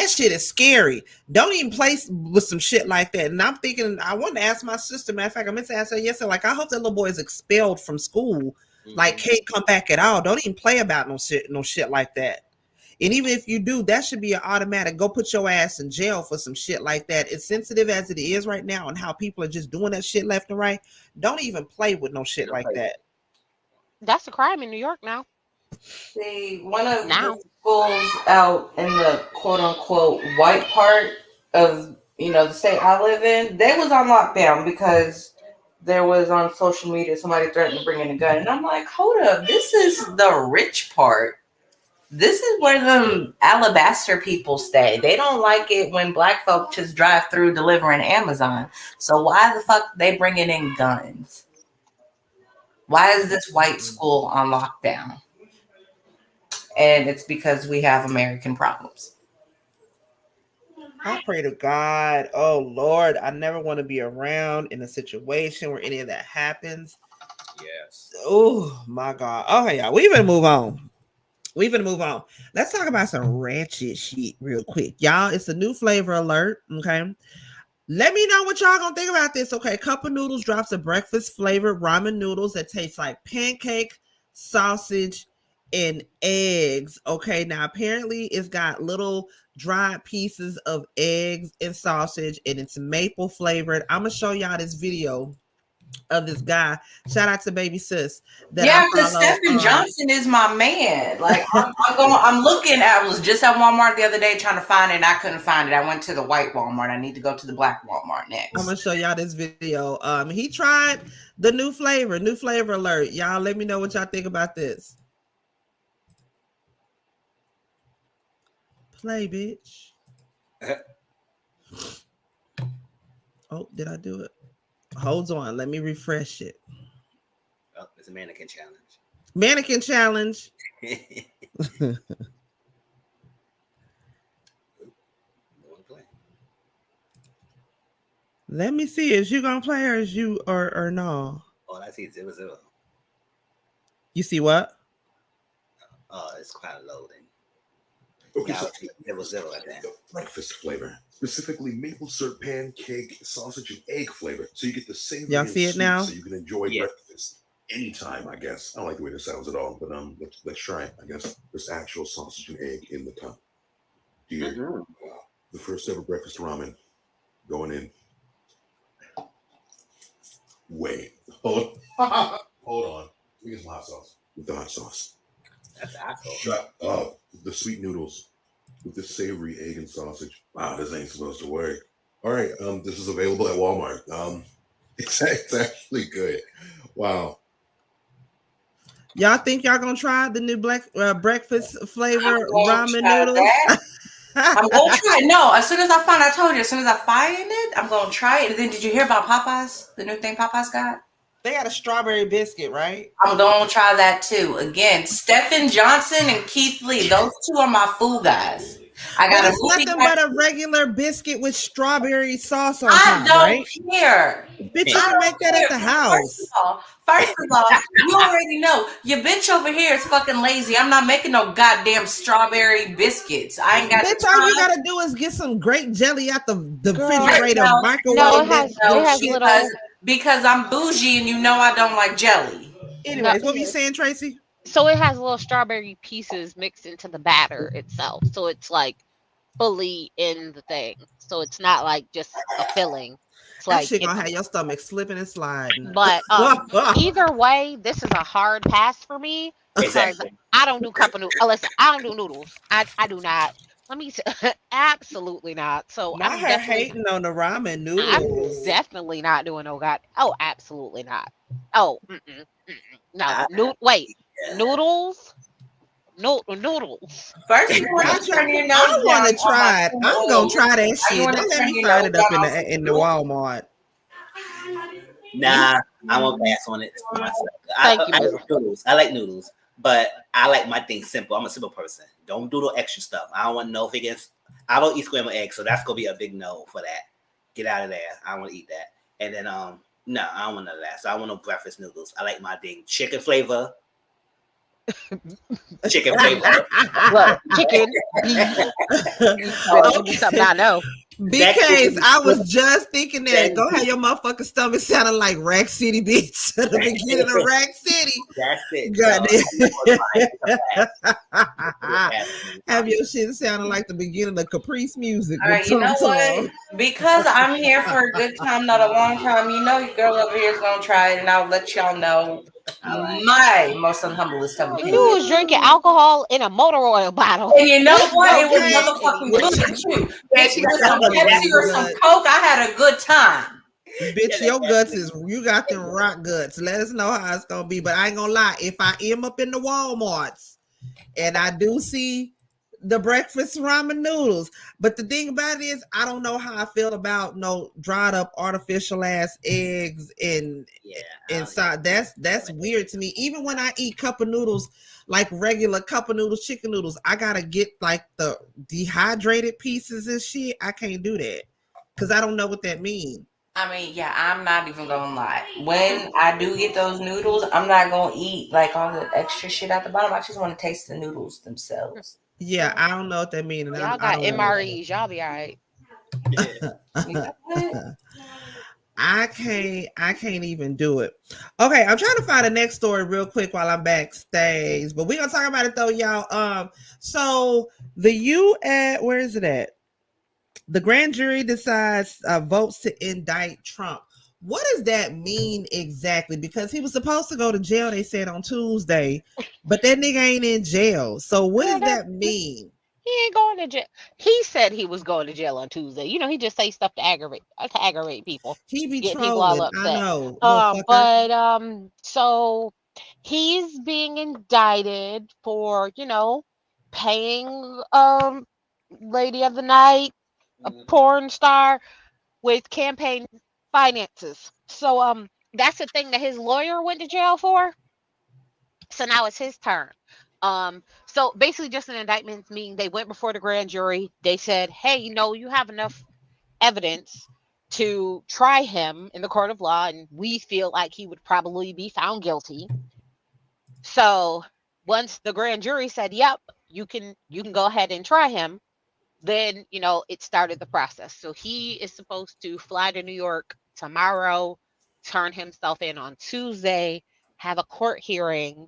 S1: shit is scary. Don't even play with some shit like that. And I'm thinking, I wanted to ask my sister, matter of fact, I meant to ask her yesterday, like, I hope that little boy is expelled from school, like can't come back at all. Don't even play about no shit like that. And even if you do, that should be an automatic. Go put your ass in jail for some shit like that. As sensitive as it is right now and how people are just doing that shit left and right, don't even play with no shit like that.
S3: That's a crime in New York now.
S2: See, one of
S3: Now.
S2: the schools out in the quote unquote white part of the state I live in, they was on lockdown because there was on social media somebody threatened to bring in a gun. And I'm like, hold up, this is the rich part. This is where them alabaster people stay. They don't like it when black folk just drive through delivering Amazon. So why the fuck they bringing in guns? Why is this white school on lockdown? And it's because we have American problems.
S1: I pray to God, oh Lord, I never want to be around in a situation where any of that happens.
S5: Yes.
S1: Oh my God. Okay, y'all, we even move on. Let's talk about some ratchet shit real quick. Y'all, it's a new flavor alert. Okay. Let me know what y'all gonna think about this. Okay. Cup of Noodles drops a breakfast flavored ramen noodles that taste like pancake, sausage, and eggs. Okay. Now, apparently, it's got little dried pieces of eggs and sausage, and it's maple flavored. I'm gonna show y'all this video of this guy. Shout out to Baby Sis that I
S2: because
S1: follow.
S2: Stephen Johnson is my man. Like I'm looking. I was just at Walmart the other day trying to find it, and I couldn't find it. I went to the white Walmart. I need to go to the black Walmart next.
S1: I'm gonna show y'all this video. He tried the new flavor alert. Y'all let me know what y'all think about this. Play, bitch. Oh, did I do it? Hold on, let me refresh it.
S5: Oh, it's a mannequin challenge.
S1: Let me see. Is you gonna play or is you or no?
S5: Oh, I see 0-0.
S1: You see what?
S5: Oh, it's quite loading.
S6: Okay,
S5: Now
S6: so
S5: 0-0 at that.
S6: the breakfast flavor, specifically maple syrup pancake, sausage, and egg flavor. So you get the savory
S1: Y'all
S6: and
S1: see it
S6: sweet,
S1: now?
S6: so you can enjoy
S5: Yeah.
S6: breakfast anytime, I guess. I don't like the way this sounds at all, but let's try it. I guess there's actual sausage and egg in the cup. Dear, wow. The first ever breakfast ramen going in. Wait, hold on. Let me get some hot sauce. With the hot sauce.
S5: That's awesome.
S6: Shut up. The sweet noodles with the savory egg and sausage. Wow, this ain't supposed to work. All right, this is available at Walmart. It's actually good. Wow.
S1: Y'all think y'all gonna try the new breakfast flavor
S2: I'm gonna
S1: ramen
S2: try
S1: noodles?
S2: that. I'm gonna try it. No, as soon as I told you, as soon as I find it, I'm gonna try it. And then did you hear about Popeyes? The new thing Popeyes got?
S1: They got a strawberry biscuit, right?
S2: I'm gonna try that too. Again, Stephen Johnson and Keith Lee, those two are my food guys. I
S1: But
S2: got a
S1: it's
S2: movie.
S1: nothing but a regular biscuit with strawberry sauce on
S2: I
S1: top,
S2: don't
S1: right?
S2: care.
S1: Bitch, you
S2: I
S1: can
S2: don't
S1: make that at
S2: care.
S1: the house.
S2: First of all, you already know your bitch over here is fucking lazy. I'm not making no goddamn strawberry biscuits. I ain't got
S1: Bitch,
S2: the
S1: all you
S2: time.
S1: gotta do is get some grape jelly out the
S3: Girl,
S1: refrigerator,
S2: No,
S1: microwave
S3: no, it
S1: that.
S3: has little.
S2: because I'm bougie and you know I don't like jelly.
S3: No,
S1: Anyways, what were you saying, Tracy?
S3: so it has little strawberry pieces mixed into the batter itself. So it's like fully in the thing. So it's not like just a filling. It's
S1: That
S3: like
S1: shit
S3: it's
S1: gonna have your stomach slipping and sliding.
S3: but either way, this is a hard pass for me because
S5: Exactly.
S3: I don't do cup of noodles. Listen, I don't do noodles. I do not. Let me absolutely not. So
S1: Not her hating on the ramen
S3: I'm
S1: noodles.
S3: definitely not doing no god. Oh, absolutely not. Oh, no.
S5: I,
S3: Wait,
S5: yeah.
S3: noodles. No noodles.
S2: First, you want
S1: Y'all
S2: to
S1: try,
S2: turn your nose
S1: I
S2: down
S1: want to
S2: on my
S1: try it.
S2: spoon
S1: I'm
S2: of
S1: gonna
S2: oil.
S1: try that
S2: You
S1: shit.
S2: want to
S1: Don't let
S2: turn
S1: me
S2: your
S1: find
S2: nose
S1: it up
S2: down on some
S1: in the
S2: noodles?
S1: Walmart.
S5: Nah, I won't pass on it myself.
S3: Thank you,
S5: I
S3: Miss.
S5: like noodles. I like noodles, but I like my things simple. I'm a simple person. Don't do the extra stuff. I don't want no figures. I don't eat scrambled eggs, so that's gonna be a big no for that. Get out of there. I don't want to eat that. And then no, I don't want none of that. So I want no breakfast noodles. I like my thing chicken flavor, Chicken paper.
S3: Look, chicken, beef. You better give me something I know.
S1: Because I was just thinking that. Go ahead, your motherfucking stomach sounding like Rack City, bitch. At the beginning of Rack City.
S5: That's it.
S1: Have your shit sounding like the beginning of Caprice music.
S2: All right, you know what? Because I'm here for a good time, not a long time. You know, your girl over here is gonna try it, and I'll let y'all know my most unhumblest time.
S3: You was drinking alcohol in a motor oil bottle.
S2: And you know what? It was motherfucking good too. Bitch, with some Pepsi or some Coke, I had a good time.
S1: Bitch, your guts is, you got them rock guts. Let us know how it's gonna be. But I ain't gonna lie, if I am up in the Walmarts and I do see the breakfast ramen noodles, but the thing about it is, I don't know how I feel about no dried up artificial ass eggs and inside. That's weird to me. Even when I eat cup of noodles, like regular cup of noodles, chicken noodles, I gotta get like the dehydrated pieces and shit. I can't do that because I don't know what that means.
S2: I mean, yeah, I'm not even gonna lie. When I do get those noodles, I'm not gonna eat like all the extra shit at the bottom. I just want to taste the noodles themselves.
S1: Yeah, I don't know what that means.
S3: Y'all got MREs. Y'all be all right.
S1: I can't even do it. Okay, I'm trying to find the next story real quick while I'm backstage, but we're gonna talk about it though, y'all. So the where is it at? The grand jury decides votes to indict Trump. What does that mean exactly? Because he was supposed to go to jail, they said, on Tuesday, but that nigga ain't in jail. So what does that mean?
S3: He ain't going to jail. He said he was going to jail on Tuesday. You know, he just say stuff to aggravate people.
S1: He be
S3: get
S1: trolling.
S3: People all upset.
S1: I know.
S3: But so he's being indicted for, you know, paying lady of the night, a porn star, with campaign finances. So that's the thing that his lawyer went to jail for. So now it's his turn. So basically just an indictment, meaning they went before the grand jury. They said, hey, you know, you have enough evidence to try him in the court of law, and we feel like he would probably be found guilty. So once the grand jury said, yep, you can go ahead and try him, then, you know, it started the process. So he is supposed to fly to New York tomorrow, turn himself in on Tuesday, have a court hearing.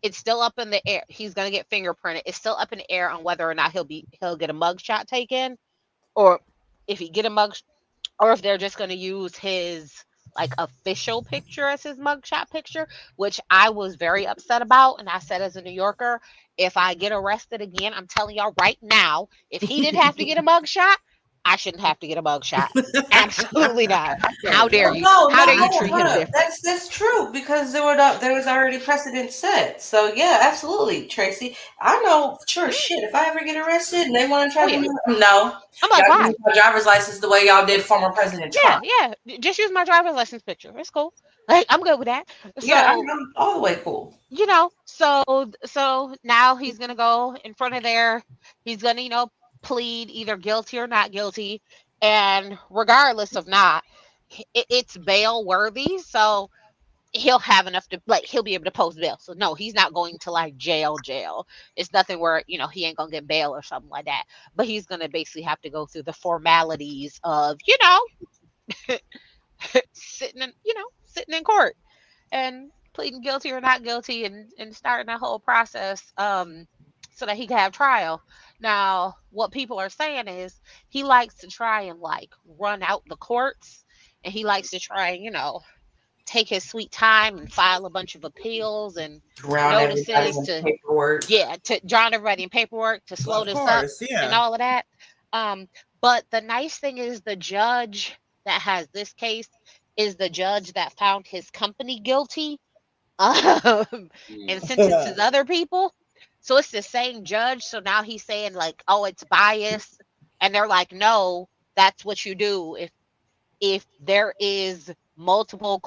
S3: It's still up in the air. He's going to get fingerprinted. It's still up in the air on whether or not he'll get a mugshot taken, or if he get a mug, or if they're just going to use his like official picture as his mugshot picture, which I was very upset about. And I said, as a New Yorker, if I get arrested again, I'm telling y'all right now, if he didn't have to get a mugshot, I shouldn't have to get a mugshot. Absolutely not. How dare you? How dare you treat him different?
S2: That's true, because there was already precedent set. So yeah, absolutely, Tracy. I know, sure shit. If I ever get arrested and they want to try to no,
S3: I'm like, why?
S2: Use my driver's license the way y'all did former President Trump.
S3: Yeah. Just use my driver's license picture. It's cool. Like, I'm good with that. So,
S2: yeah, I'm all the way cool.
S3: You know, so now he's gonna go in front of there. He's gonna, you know, plead either guilty or not guilty, and regardless of not, it's bail worthy, so he'll have enough to, like, he'll be able to post bail. So no, he's not going to like jail. It's nothing where, you know, he ain't gonna get bail or something like that, but he's gonna basically have to go through the formalities of, you know, sitting in court and pleading guilty or not guilty, and starting that whole process so that he can have trial. Now, what people are saying is he likes to try and like run out the courts, and he likes to try and, you know, take his sweet time and file a bunch of appeals and notices to
S2: paperwork.
S3: To drown everybody in paperwork to slow this up and all of that. But the nice thing is the judge that has this case is the judge that found his company guilty and sentences other people. So it's the same judge. So now he's saying like, oh, it's biased. And they're like, no, that's what you do. If there is multiple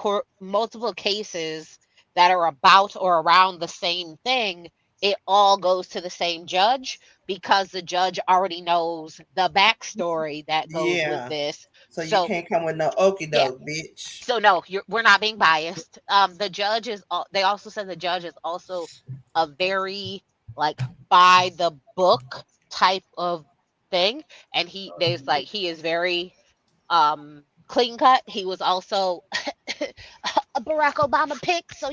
S3: cases that are about or around the same thing, it all goes to the same judge, because the judge already knows the backstory that goes with this.
S1: So you can't come with no okie doke, bitch.
S3: So no, we're not being biased. The judge is. They also said the judge is also a very like by the book type of thing, and he is very clean cut. He was also a Barack Obama pick, so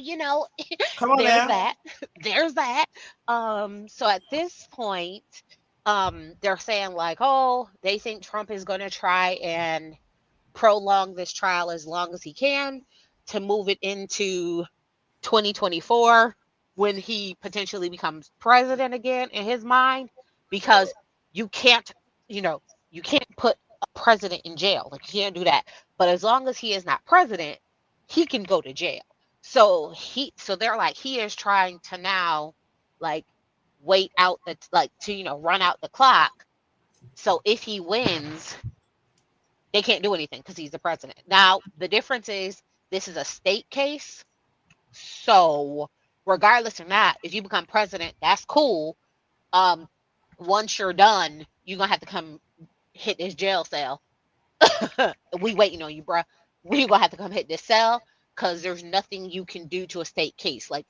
S1: Come on
S3: there's
S1: now.
S3: that. There's that. So at this point, they're saying like, oh, they think Trump is going to try and prolong this trial as long as he can to move it into 2024 when he potentially becomes president again in his mind, because you can't you can't put a president in jail, like you can't do that, but as long as he is not president, he can go to jail. So they're like, he is trying to now like wait out the to run out the clock, so if he wins they can't do anything because he's the president. Now, the difference is this is a state case. So, regardless of that, if you become president, that's cool. Once you're done, you're going to have to come hit this jail cell. We waiting on you, bruh. We're going to have to come hit this cell because there's nothing you can do to a state case. Like,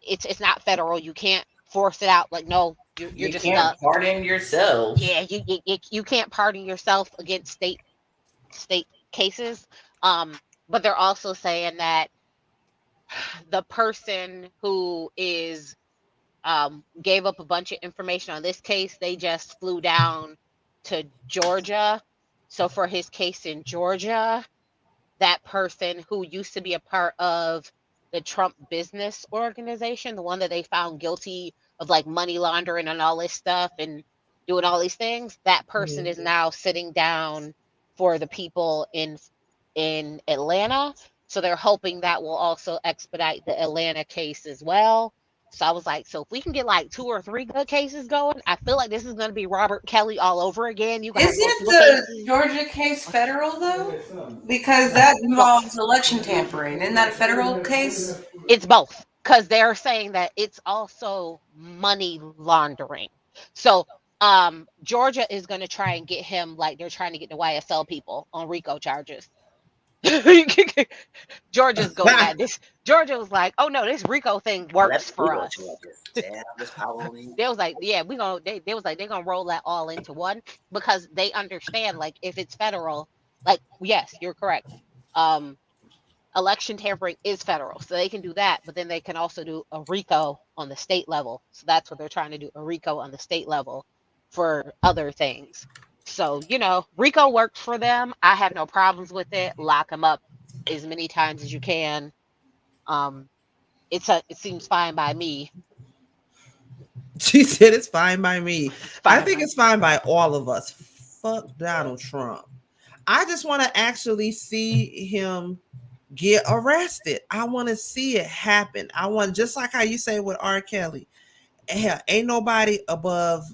S3: it's not federal. You can't force it out. Like, no, you're just
S2: can't pardon yourself.
S3: Yeah, you can't pardon yourself against state cases. But they're also saying that the person who is gave up a bunch of information on this case, they just flew down to Georgia. So for his case in Georgia, that person who used to be a part of the Trump business organization, the one that they found guilty of like money laundering and all this stuff and doing all these things, that person is now sitting down for the people in Atlanta. So they're hoping that will also expedite the Atlanta case as well. So I was like, so if we can get like 2 or 3 good cases going, I feel like this is going to be Robert Kelly all over again. You
S2: Isn't the Georgia case federal though? Because that involves election tampering. Isn't that a federal case?
S3: It's both, because they're saying that it's also money laundering. So Georgia is going to try and get him, like they're trying to get the YSL people on RICO charges. Georgia's going at this. Georgia was like, "Oh no, this RICO thing works for us." They was like, "Yeah, they was like they're gonna roll that all into one because they understand like if it's federal, like yes, you're correct. Election tampering is federal, so they can do that, but then they can also do a RICO on the state level. So that's what they're trying to do, a RICO on the state level for other things. So, RICO works for them. I have no problems with it. Lock them up as many times as you can. It seems fine by me.
S1: She said it's fine by me. I think it's fine by all of us. Fuck Donald Trump. I just want to actually see him get arrested. I want to see it happen. I want, just like how you say with R. Kelly, hell, ain't nobody above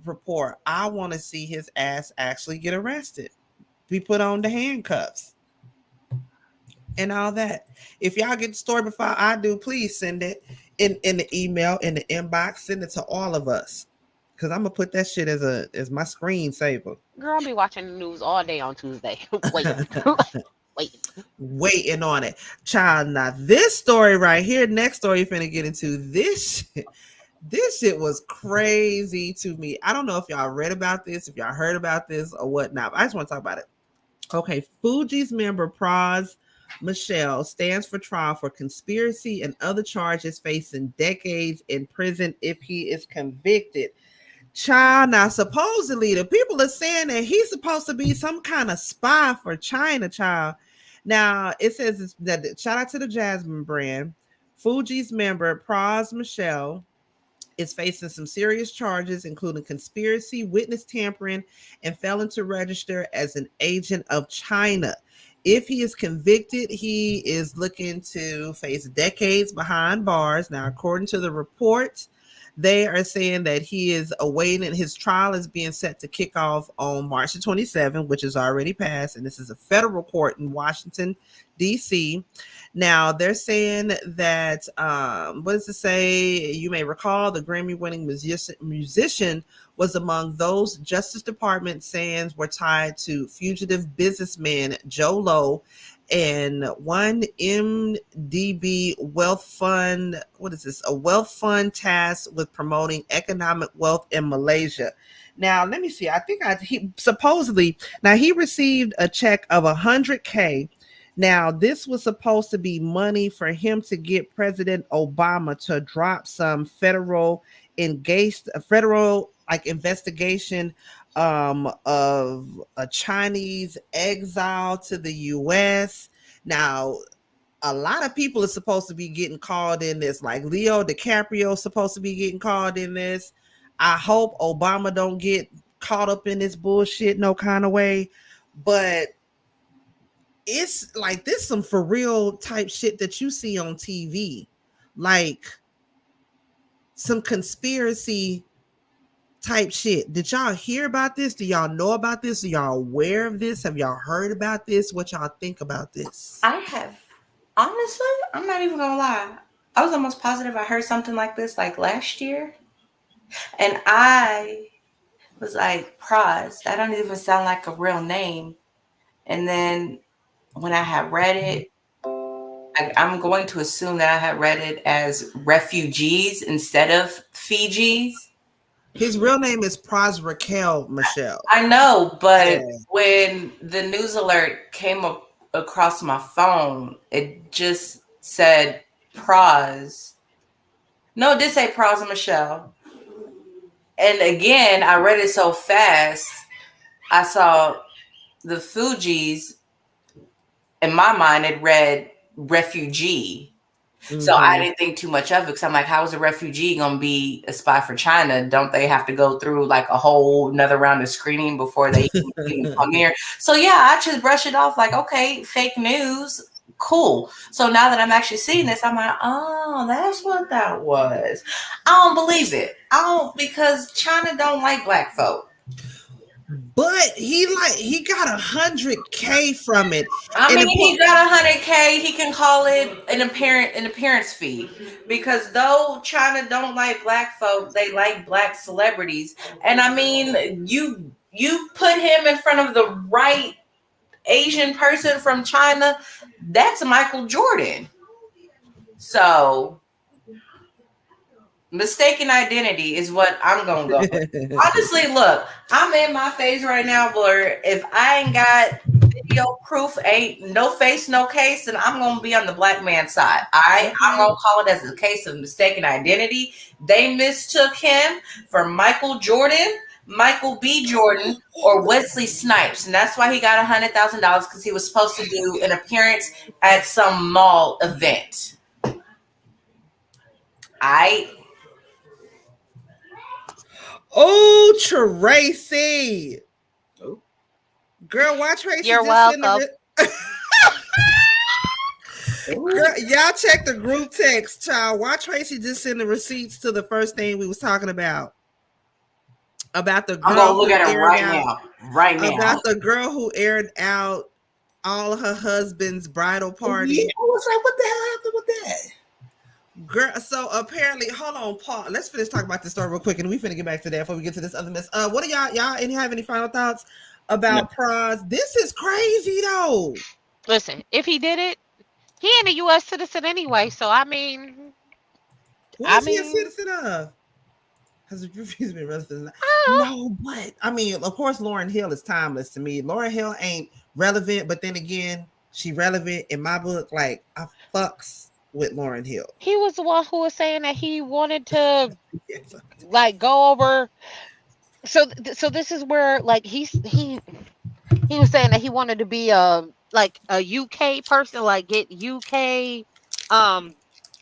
S1: report. I want to see his ass actually get arrested, be put on the handcuffs and all that. If y'all get the story before I do, please send it in the email, in the inbox. Send it to all of us, because I'm gonna put that shit as my screensaver.
S3: Girl, I'll be watching the news all day on Tuesday.
S1: Waiting on it, child. Now this story right here, next story you're finna get into, this shit was crazy to me. I don't know if y'all read about this, if y'all heard about this or whatnot, but I just want to talk about it. Okay, Fugees member Pras Michelle stands for trial for conspiracy and other charges, facing decades in prison if he is convicted. Child, now supposedly the people are saying that he's supposed to be some kind of spy for China, child. Now it says that, shout out to the Jasmine brand, Fugees member Pras Michelle is facing some serious charges, including conspiracy, witness tampering, and failing to register as an agent of China. If he is convicted, he is looking to face decades behind bars. Now, according to the report, They are saying that he is awaiting his trial is being set to kick off on March the 27th, which is already passed, and this is a federal court in Washington D.C. Now they're saying that what does it say? You may recall the Grammy-winning musician was among those Justice Department sayings were tied to fugitive businessman Joe Lowe and one MDB wealth fund. What is this? A wealth fund tasked with promoting economic wealth in Malaysia. Now, let me see. I think he supposedly, now he received a check of $100K. Now, this was supposed to be money for him to get President Obama to drop some federal investigation of a Chinese exile to the US. Now, a lot of people are supposed to be getting called in this, like Leo DiCaprio is supposed to be getting called in this. I hope Obama don't get caught up in this bullshit no kind of way, but it's like this some for real type shit that you see on TV, like some conspiracy type shit. Did y'all hear about this? Do y'all know about this? Are y'all aware of this? Have y'all heard about this? What y'all think about this?
S2: I have. Honestly, I'm not even gonna lie. I was almost positive I heard something like this like last year. And I was like, Pras, that don't even sound like a real name. And then when I had read it, I'm going to assume that I had read it as refugees instead of Fijis.
S1: His real name is Pras Raquel Michelle.
S2: I know, but when the news alert came up across my phone, it just said Pras. No, it did say Pras Michelle. And again, I read it so fast, I saw the Fugees. In my mind, it read refugee. Mm-hmm. So I didn't think too much of it because I'm like, how is a refugee going to be a spy for China? Don't they have to go through like a whole another round of screening before they can come here? So yeah, I just brush it off like, okay, fake news. Cool. So now that I'm actually seeing this, I'm like, oh, that's what that was. I don't believe it. Because China don't like black folk.
S1: But he got $100K from it.
S2: I mean, he got $100K. He can call it an appearance fee, because though China don't like black folk, they like black celebrities. And I mean, you put him in front of the right Asian person from China, that's Michael Jordan. So mistaken identity is what I'm gonna go with. Honestly, look, I'm in my phase right now where if I ain't got video proof, ain't no face, no case, then I'm gonna be on the black man's side. I'm gonna call it as a case of mistaken identity. They mistook him for Michael Jordan, Michael B. Jordan, or Wesley Snipes, and that's why he got $100,000 because he was supposed to do an appearance at some mall event.
S1: Oh, Tracy. Oh. Girl, why Tracy?
S3: You're welcome.
S1: Girl, y'all check the group text, child. Why Tracy just send the receipts to the first thing we was talking about the girl. I'm
S2: gonna look at it right now.
S1: About the girl who aired out all of her husband's bridal party.
S5: Yeah, I was like, what the hell happened with that?
S1: Girl, so apparently, hold on, Paul. Let's finish talking about this story real quick, and we finna get back to that before we get to this other mess. What do y'all have any final thoughts about Pras? This is crazy though.
S3: Listen, if he did it, he ain't a U.S. citizen anyway. So I mean,
S1: what is he a citizen of? Has a refused to be resident? No, but I mean, of course, Lauryn Hill is timeless to me. Lauryn Hill ain't relevant, but then again, she relevant in my book. Like I fucks with Lauryn Hill.
S3: He was the one who was saying that he wanted to like go over. So this is where like he was saying that he wanted to be like a UK person, like get UK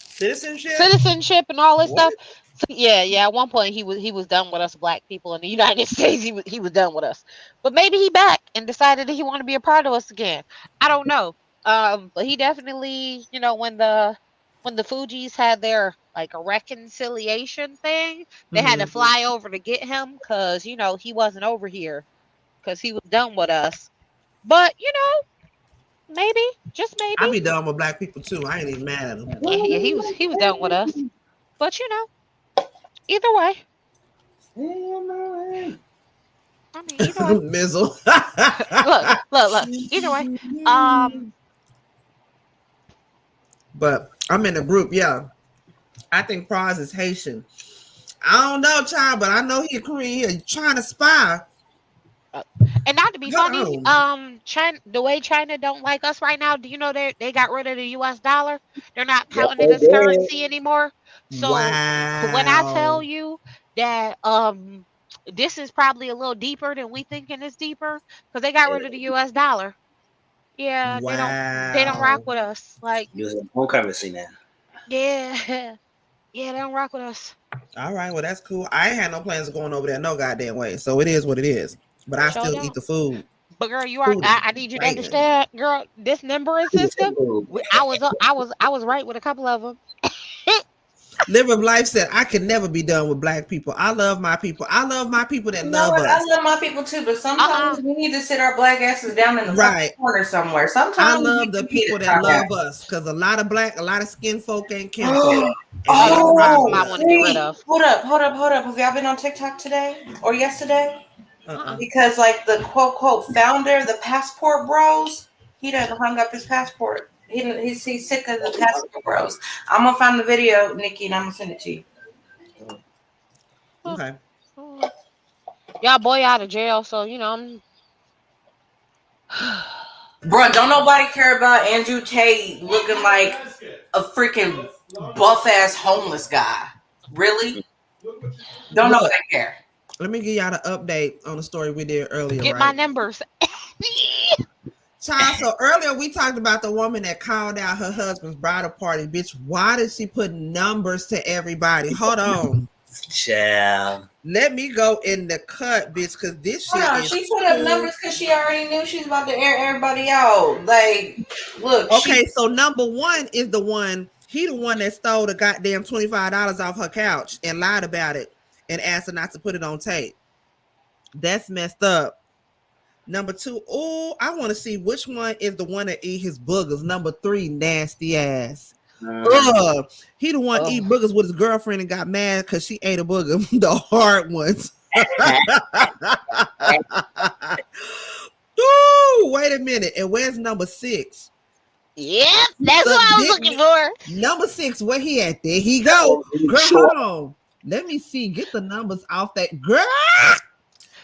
S3: citizenship and all this stuff. So, yeah. At one point he was done with us black people in the United States. He was done with us. But maybe he back and decided that he wanted to be a part of us again. I don't know. But he definitely, when the Fugees had their like a reconciliation thing. They had to fly over to get him because, you know, he wasn't over here because he was done with us. But, you know, maybe, just maybe.
S1: I be done with black people too. I ain't even mad at them.
S3: Yeah, he was done with us. But, you know, either way. I mean, either way.
S1: Mizzle.
S3: look. Either way.
S1: But I'm in a group, yeah. I think Pras is Haitian. I don't know, child, but I know he Korean. Trying to spy.
S3: And not to be funny, China, the way China don't like us right now, do you know they got rid of the US dollar? They're not counting it as currency anymore. So when I tell you that this is probably a little deeper than we thinking it's deeper, because they got rid of the US dollar. Yeah, they don't rock with us. Like
S5: using home currency now.
S3: Yeah. Yeah, they don't rock with us.
S1: All right, well that's cool. I ain't had no plans of going over there no goddamn way. So it is what it is. But I still eat the food.
S3: But girl, I need you to understand, girl, this numbering system. I was right with a couple of them.
S1: Live of Life said, I can never be done with black people. I love my people. I love my people that love us.
S7: I love my people too, but sometimes we need to sit our black asses down in the corner somewhere. Sometimes
S1: I love the people that love us because a lot of skin folk ain't kin folk. I
S7: want to get rid of. Hold up. Have y'all been on TikTok today or yesterday? Because like the quote founder, the passport bros, he done hung up his passport. He's sick of the passport bros. I'm gonna find the video, Nikki, and I'm gonna send it to you.
S1: Okay.
S3: Y'all boy out of jail, so you know.
S7: Bruh, don't nobody care about Andrew Tate looking like a freaking buff ass homeless guy. Really? Don't nobody care.
S1: Let me give y'all the update on the story we did earlier.
S3: Get my numbers.
S1: Child, so earlier we talked about the woman that called out her husband's bridal party. Bitch, why did she put numbers to everybody? Hold on.
S5: Child.
S1: Let me go in the cut, bitch, because this shit is
S7: she put up numbers because she already knew she was about to air everybody out. Like, look.
S1: Okay, so number one is the one that stole the goddamn $25 off her couch and lied about it and asked her not to put it on tape. That's messed up. Number two, I want to see which one is the one that eat his boogers. Number three, nasty ass. He the one eat boogers with his girlfriend and got mad because she ate a booger, the hard ones. Wait a minute. And where's number six?
S3: Yep, that's what I was looking for.
S1: Number six, where he at? There he go. Girl, hold on. Let me see. Get the numbers off that girl.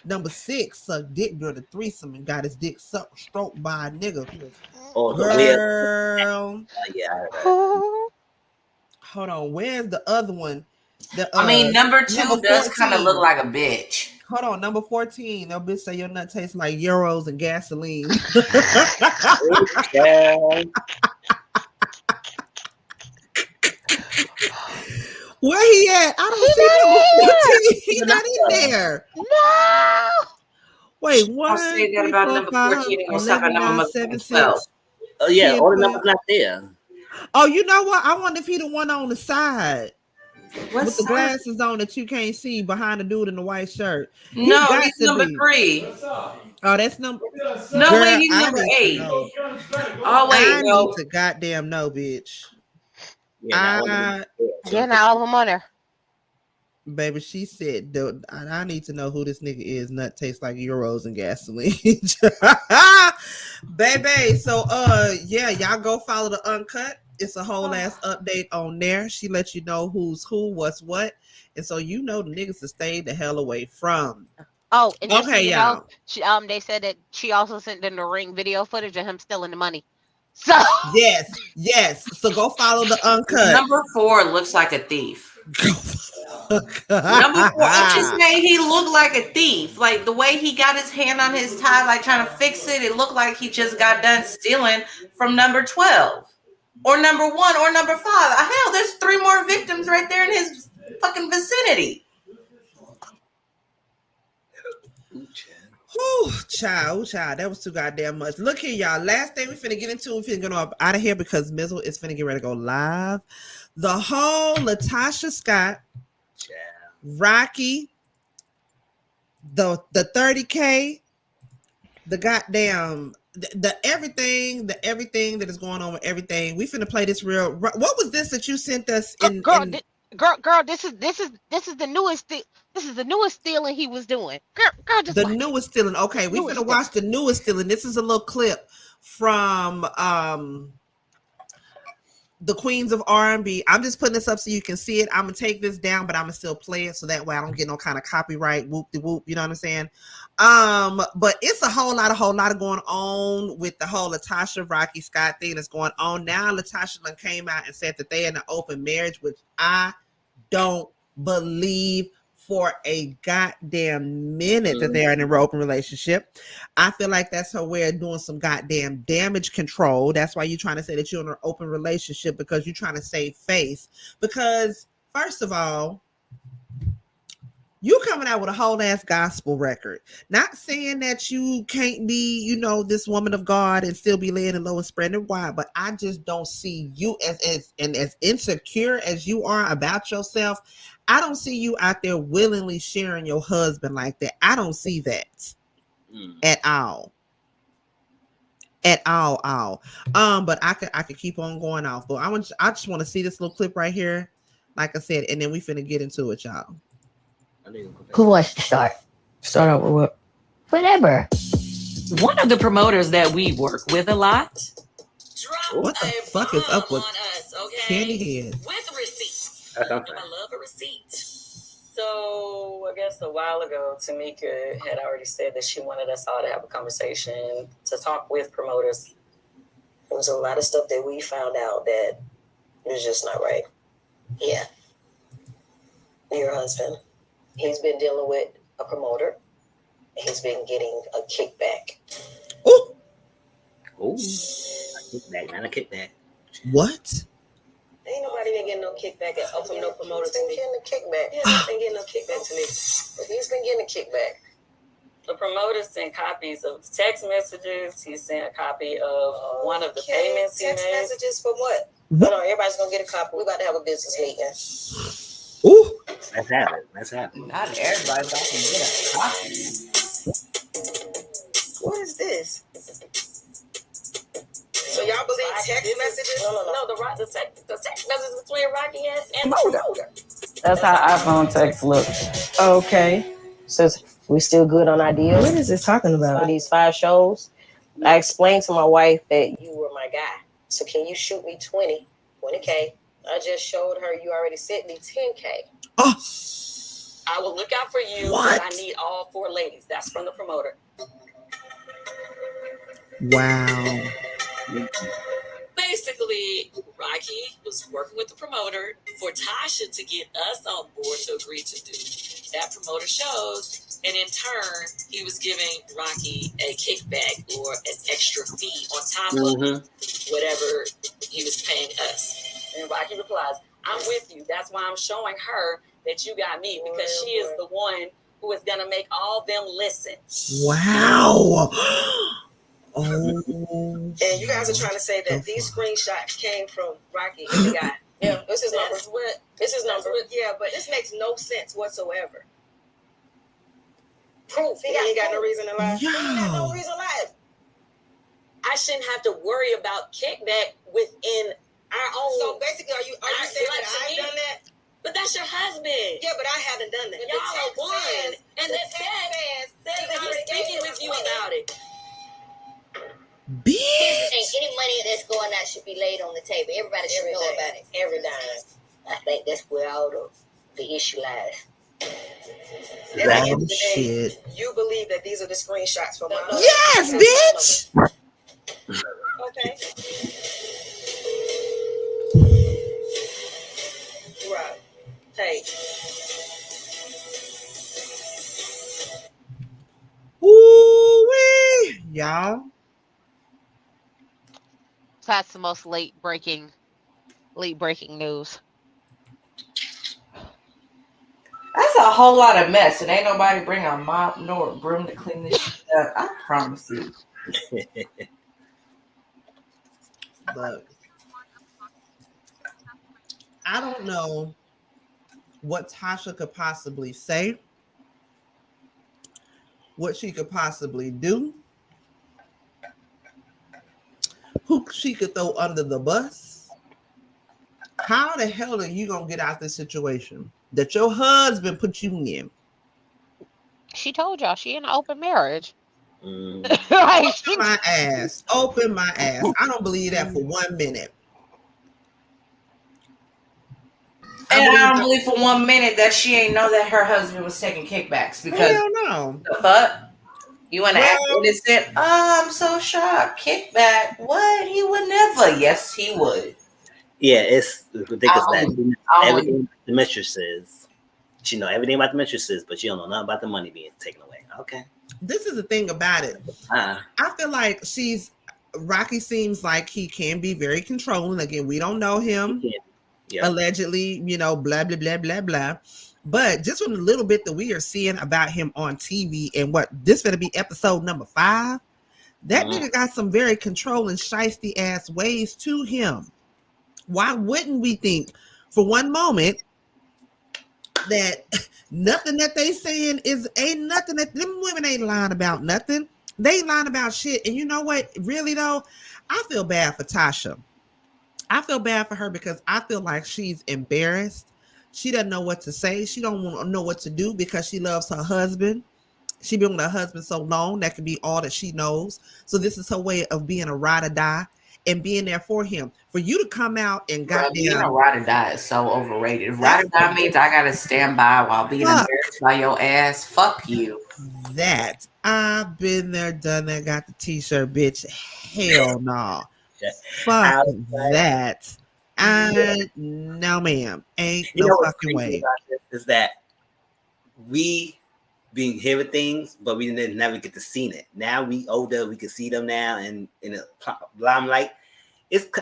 S1: Number six, sucked dick during the threesome and got his dick stroked by a nigga. Girl.
S5: Yeah.
S1: Hold on. Where's the other one?
S7: Number two does kind of look like a bitch.
S1: Hold on. Number 14. That bitch say your nut tastes like euros and gasoline. Where he at? I don't see number 14. He's not in there.
S3: No.
S1: Wait, what?
S7: I'll say that about number 14 and 7,
S5: Oh yeah, all the numbers not there.
S1: Oh, you know what? I wonder if he the one on the side.
S7: What
S1: with
S7: side?
S1: The glasses on that you can't see behind the dude in the white shirt.
S7: No, he's number 3.
S1: Oh, that's number.
S7: No,
S1: girl,
S7: wait, he's number 8. Oh wait,
S1: I need to goddamn know, bitch.
S3: Yeah, now all of them on there.
S1: Baby, she said, I need to know who this nigga is. Nut tastes like euros and gasoline. Baby, so yeah, y'all go follow the Uncut. It's a whole ass update on there. She lets you know who's who, what's what, and so you know the niggas to stay the hell away from.
S3: Oh, and just
S1: okay,
S3: so you know, she they said that she also sent them the ring video footage of him stealing the money. So
S1: yes. So go follow the Uncut.
S7: Number 4 looks like a thief. Number 4, I'm just saying he looked like a thief. Like the way he got his hand on his tie, like trying to fix it, it looked like he just got done stealing from number 12. Or number 1 or number 5. Hell, there's 3 more victims right there in his fucking vicinity.
S1: Child, that was too goddamn much. Look here, y'all. Last thing we finna get into, we finna get out of here because Mizzle is finna get ready to go live. The whole Latocha Scott, Rocky, the 30K, the goddamn the everything that is going on with everything. We finna play this real. What was this that you sent us in?
S3: Girl, this is the newest. This is the newest stealing he was doing. Girl, just
S1: the
S3: watch
S1: newest stealing. Okay, we finna watch the newest stealing. This is a little clip from the Queens of R&B. I'm just putting this up so you can see it. I'm gonna take this down, but I'm gonna still play it so that way I don't get no kind of copyright whoop de whoop. You know what I'm saying? But it's a whole lot of going on with the whole Latocha Rocky Scott thing that's going on now. Latocha came out and said that they in an open marriage, which I don't believe for a goddamn minute that they're in an open relationship. I feel like that's her way of doing some goddamn damage control. That's why you're trying to say that you're in an open relationship, because you're trying to save face. Because first of all, you coming out with a whole ass gospel record. Not saying that you can't be, you know, this woman of God and still be laying low and spreading wide, but I just don't see you as insecure as you are about yourself. I don't see you out there willingly sharing your husband like that. I don't see that at all. At all. But I could keep on going off. But I just want to see this little clip right here, like I said, and then we finna get into it, y'all.
S8: Who wants to start?
S9: Start out with what?
S8: Whatever.
S7: One of the promoters that we work with a lot.
S1: What the fuck is up with Candy Head?
S10: With receipts. I love a receipt. So I guess a while ago, Tamika had already said that she wanted us all to have a conversation to talk with promoters. There was a lot of stuff that we found out that was just not right. Yeah. Your husband, he's been dealing with a promoter. He's been getting a kickback.
S1: Oh,
S5: a kickback, not a kickback.
S1: What?
S10: Ain't nobody been getting no kickback from no promoters. He's been getting a kickback. He hasn't been getting no kickback to me. But he's been getting a kickback. The promoter sent copies of text messages. He sent a copy of one of the payments he made. Text messages for what? Hold on, everybody's gonna get a copy. We're about to have a business meeting.
S1: Ooh.
S5: Let's have it.
S7: Not everybody's about to get a copy.
S10: What is this? So y'all believe text messages? No, the text messages between Rocky and the promoter.
S9: That's how iPhone text looks.
S8: Okay. So we still good on our deal?
S9: What is this talking about?
S8: For these 5 shows, I explained to my wife that you were my guy.
S10: So can you shoot me 20K? I just showed her you already sent me 10K.
S1: Oh.
S10: I will look out for you. What? I need all 4 ladies. That's from the promoter.
S1: Wow.
S10: Basically, Rocky was working with the promoter for Tasha to get us on board to agree to do that promoter shows, and in turn, he was giving Rocky a kickback or an extra fee on top of whatever he was paying us. And Rocky replies, "I'm with you. That's why I'm showing her that you got me, because she is the one who is gonna make all them listen."
S1: Wow. Oh.
S10: And you guys are trying to say that these screenshots came from Rocky and the guy. Yeah, this is number. This is number. Yeah, but this makes no sense whatsoever. Proof. He ain't got no reason to lie.
S1: Yeah.
S10: He got no reason to lie. I shouldn't have to worry about kickback within our own. So basically, are you saying that I've done that? But that's your husband. Yeah, but I haven't done that. Y'all are one, and the text says that he's speaking with you about it.
S1: Bitch.
S8: Any money that's going out should be laid on the table. Everybody should know about it.
S10: Every dime.
S8: I think that's where all the issue lies.
S1: Oh, shit.
S10: You believe that these are the screenshots from my
S1: Yes, bitch.
S10: Okay. Right. Hey.
S1: Ooh-wee. Y'all.
S3: That's the most late breaking news.
S11: I
S7: a whole lot of mess, and ain't nobody bring a mop nor a broom to clean this shit up. I promise you.
S1: But I don't know what Tasha could possibly say, what she could possibly do, who she could throw under the bus. How the hell are you gonna get out this situation that your husband put you in?
S3: She told y'all she in an open marriage.
S1: Like, open my ass. Open my ass. I don't believe that for 1 minute.
S7: And I don't believe for 1 minute that she ain't know that her husband was taking kickbacks, because
S1: hell no.
S7: The fuck? You want to act innocent? Oh, I'm so shocked. Kickback? What? He would never. Yes, he would.
S5: Yeah, it's ridiculous that everything the mistress says. She know everything about the mistresses, but she don't know nothing about the money being taken away. Okay.
S1: This is the thing about it. I feel like Rocky seems like he can be very controlling. Again, we don't know him. Allegedly, blah, blah, blah, blah, blah. But just from the little bit that we are seeing about him on TV, and this going to be episode number 5, that nigga got some very controlling, shiesty ass ways to him. Why wouldn't we think for one moment that nothing that they saying ain't nothing, that them women ain't lying about nothing? They lying about shit. And you know what? Really though, I feel bad for Tasha. I feel bad for her because I feel like she's embarrassed. She doesn't know what to say. She don't want to know what to do because she loves her husband. She been with her husband so long, that could be all that she knows. So this is her way of being a ride or die and being there for him. For you to come out and
S7: being a ride or die is so overrated. Ride or die means I gotta stand by while being embarrassed by your ass. Fuck you.
S1: That I've been there, done that, got the t-shirt, bitch. Hell no. Fuck that. No, ma'am. Ain't no fucking way.
S5: Is that we being hearing things, but we didn't never get to see it. Now we older, we can see them now, and in the limelight,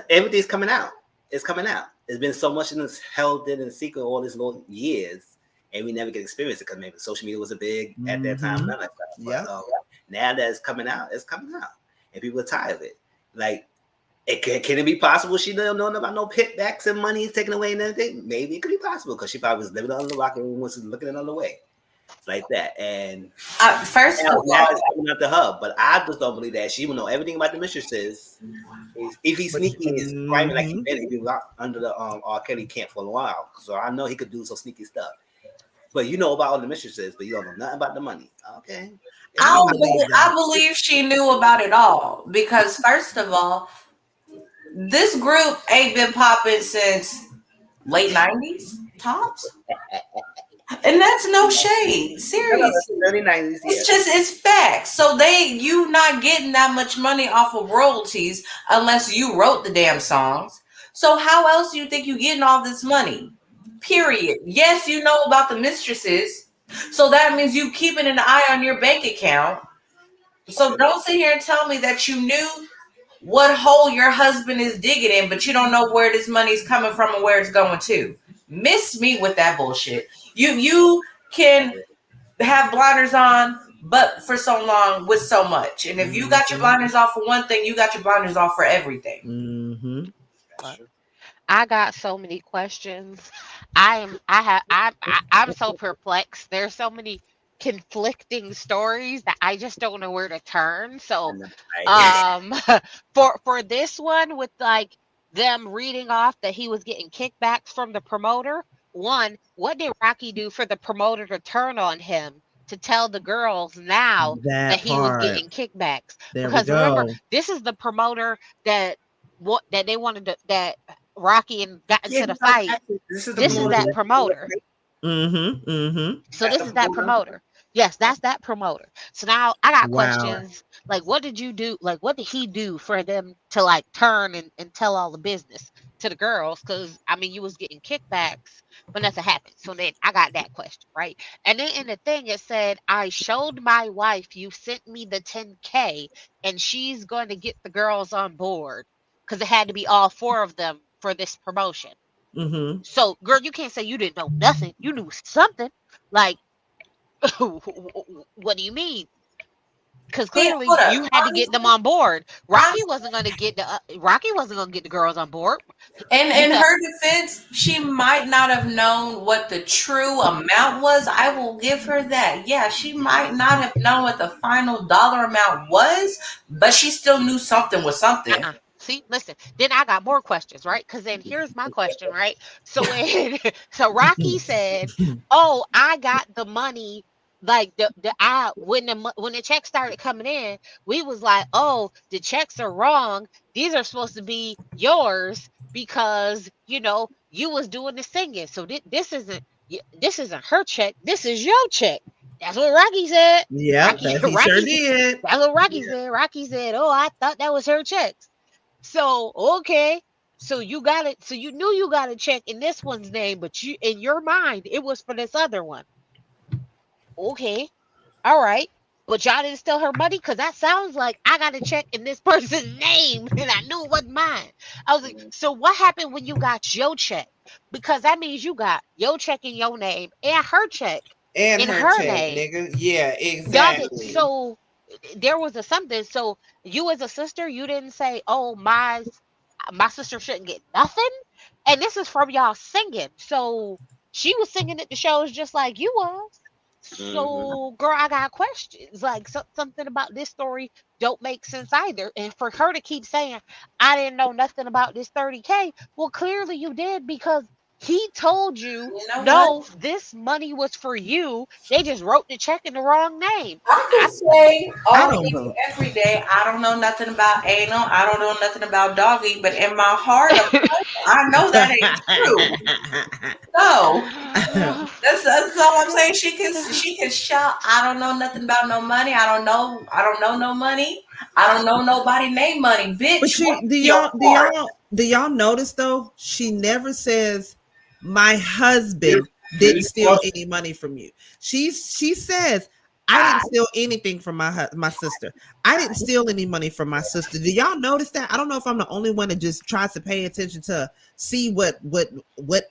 S5: everything's coming out. It's coming out. It's been so much in this held in secret all these long years, and we never get to experience it because maybe social media wasn't big at that time. None of that stuff. Yeah. Now that it's coming out, and people are tired of it. Like, can it be possible she don't know about no pitbacks and money is taken away and everything? Maybe it could be possible because she probably was living under the rock and everyone was looking another way. It's like that. And
S7: first of all,
S5: now it's coming out the hub, but I just don't believe that she will know everything about the mistresses. If he's sneaky, he's grimy like he's been. He's been locked under the R. Kelly camp for a while, so I know he could do some sneaky stuff. But you know about all the mistresses, but you don't know nothing about the money. Okay.
S7: I believe she knew about it all because first of all, this group ain't been popping since late 90s tops. And that's no shade. Seriously.
S5: Early 90s,
S7: It's facts. So you not getting that much money off of royalties unless you wrote the damn songs. So how else do you think you getting all this money? Period. Yes, you know about the mistresses. So that means you keeping an eye on your bank account. So don't sit here and tell me that you knew what hole your husband is digging in, but you don't know where this money's coming from and where it's going to. Miss me with that bullshit. You can have blinders on, but for so long with so much. And if you got your blinders off for one thing, you got your blinders off for everything.
S3: I got so many questions. I'm so perplexed. There's so many conflicting stories that I just don't know where to turn. So for this one, with like them reading off that he was getting kickbacks from the promoter, one, what did Rocky do for the promoter to turn on him to tell the girls now that he was getting kickbacks? Because remember, this is the promoter that they wanted to, that Rocky and got into the fight. This is that promoter. So this is that promoter. Yes, that's that promoter. So now I got questions. Like, what did you do? Like, what did he do for them to like turn and tell all the business to the girls? Because I mean, you was getting kickbacks, but nothing happened. So then I got that question, right? And then in the thing it said, I showed my wife you sent me the 10K, and she's going to get the girls on board because it had to be all 4 of them for this promotion.
S1: Mm-hmm.
S3: So, girl, you can't say you didn't know nothing. You knew something. Like, what do you mean? Because
S2: See,
S3: clearly
S2: hold up.
S3: you had to get them on board.
S2: Honestly,
S3: Rocky wasn't gonna get the girls on board
S2: and in
S3: because
S2: her defense, she might not have known what the true amount was. I will give her that. Yeah, she might not have known what the final dollar amount was, but she still knew something was something.
S3: See, listen. Then I got more questions, right? Because then here's my question, right? So when so Rocky said, "Oh, I got the money." Like when the check started coming in, we was like, "Oh, the checks are wrong. These are supposed to be yours because you was doing the singing. So this isn't her check. This is your check." That's what Rocky said.
S1: Yep,
S3: Rocky
S1: that he sure
S3: Rocky
S1: did.
S3: That's what Rocky said. Rocky said, "Oh, I thought that was her checks." So, okay. So you got it. So you knew you got a check in this one's name, but you in your mind it was for this other one. Okay. All right. But y'all didn't steal her money because that sounds like I got a check in this person's name and I knew it wasn't mine. I was like, so what happened when you got your check? Because that means you got your check in your name and her check
S1: And
S3: in
S1: her
S3: her
S1: check,
S3: name.
S1: nigga. Yeah,
S3: Y'all did
S1: exactly.
S3: so there was a something. So you as a sister, you didn't say, "Oh, my sister shouldn't get nothing." And this is from y'all singing. So she was singing at the shows just like you was. So, girl, I got questions. Like something about this story don't make sense either. And for her to keep saying, "I didn't know nothing about this 30K," well, clearly you did because he told you,
S2: You know what?
S3: "No, this money was for you. They just wrote the check in the wrong name."
S2: I can say
S1: I
S2: all
S1: don't
S2: day,
S1: know.
S2: every day, I don't know nothing about anal. I don't know nothing about doggy, but in my heart of hearts, I know that ain't true. So that's all I'm saying. She can shout. I don't know nothing about no money. I don't know no money. I don't know nobody named money.
S1: But
S2: Bitch,
S1: she
S2: what's your heart?
S1: do y'all notice though? She never says my husband didn't steal any money from you. She says I didn't steal anything from my sister. I didn't steal any money from my sister. Do y'all notice that? I don't know if I'm the only one that just tries to pay attention to see what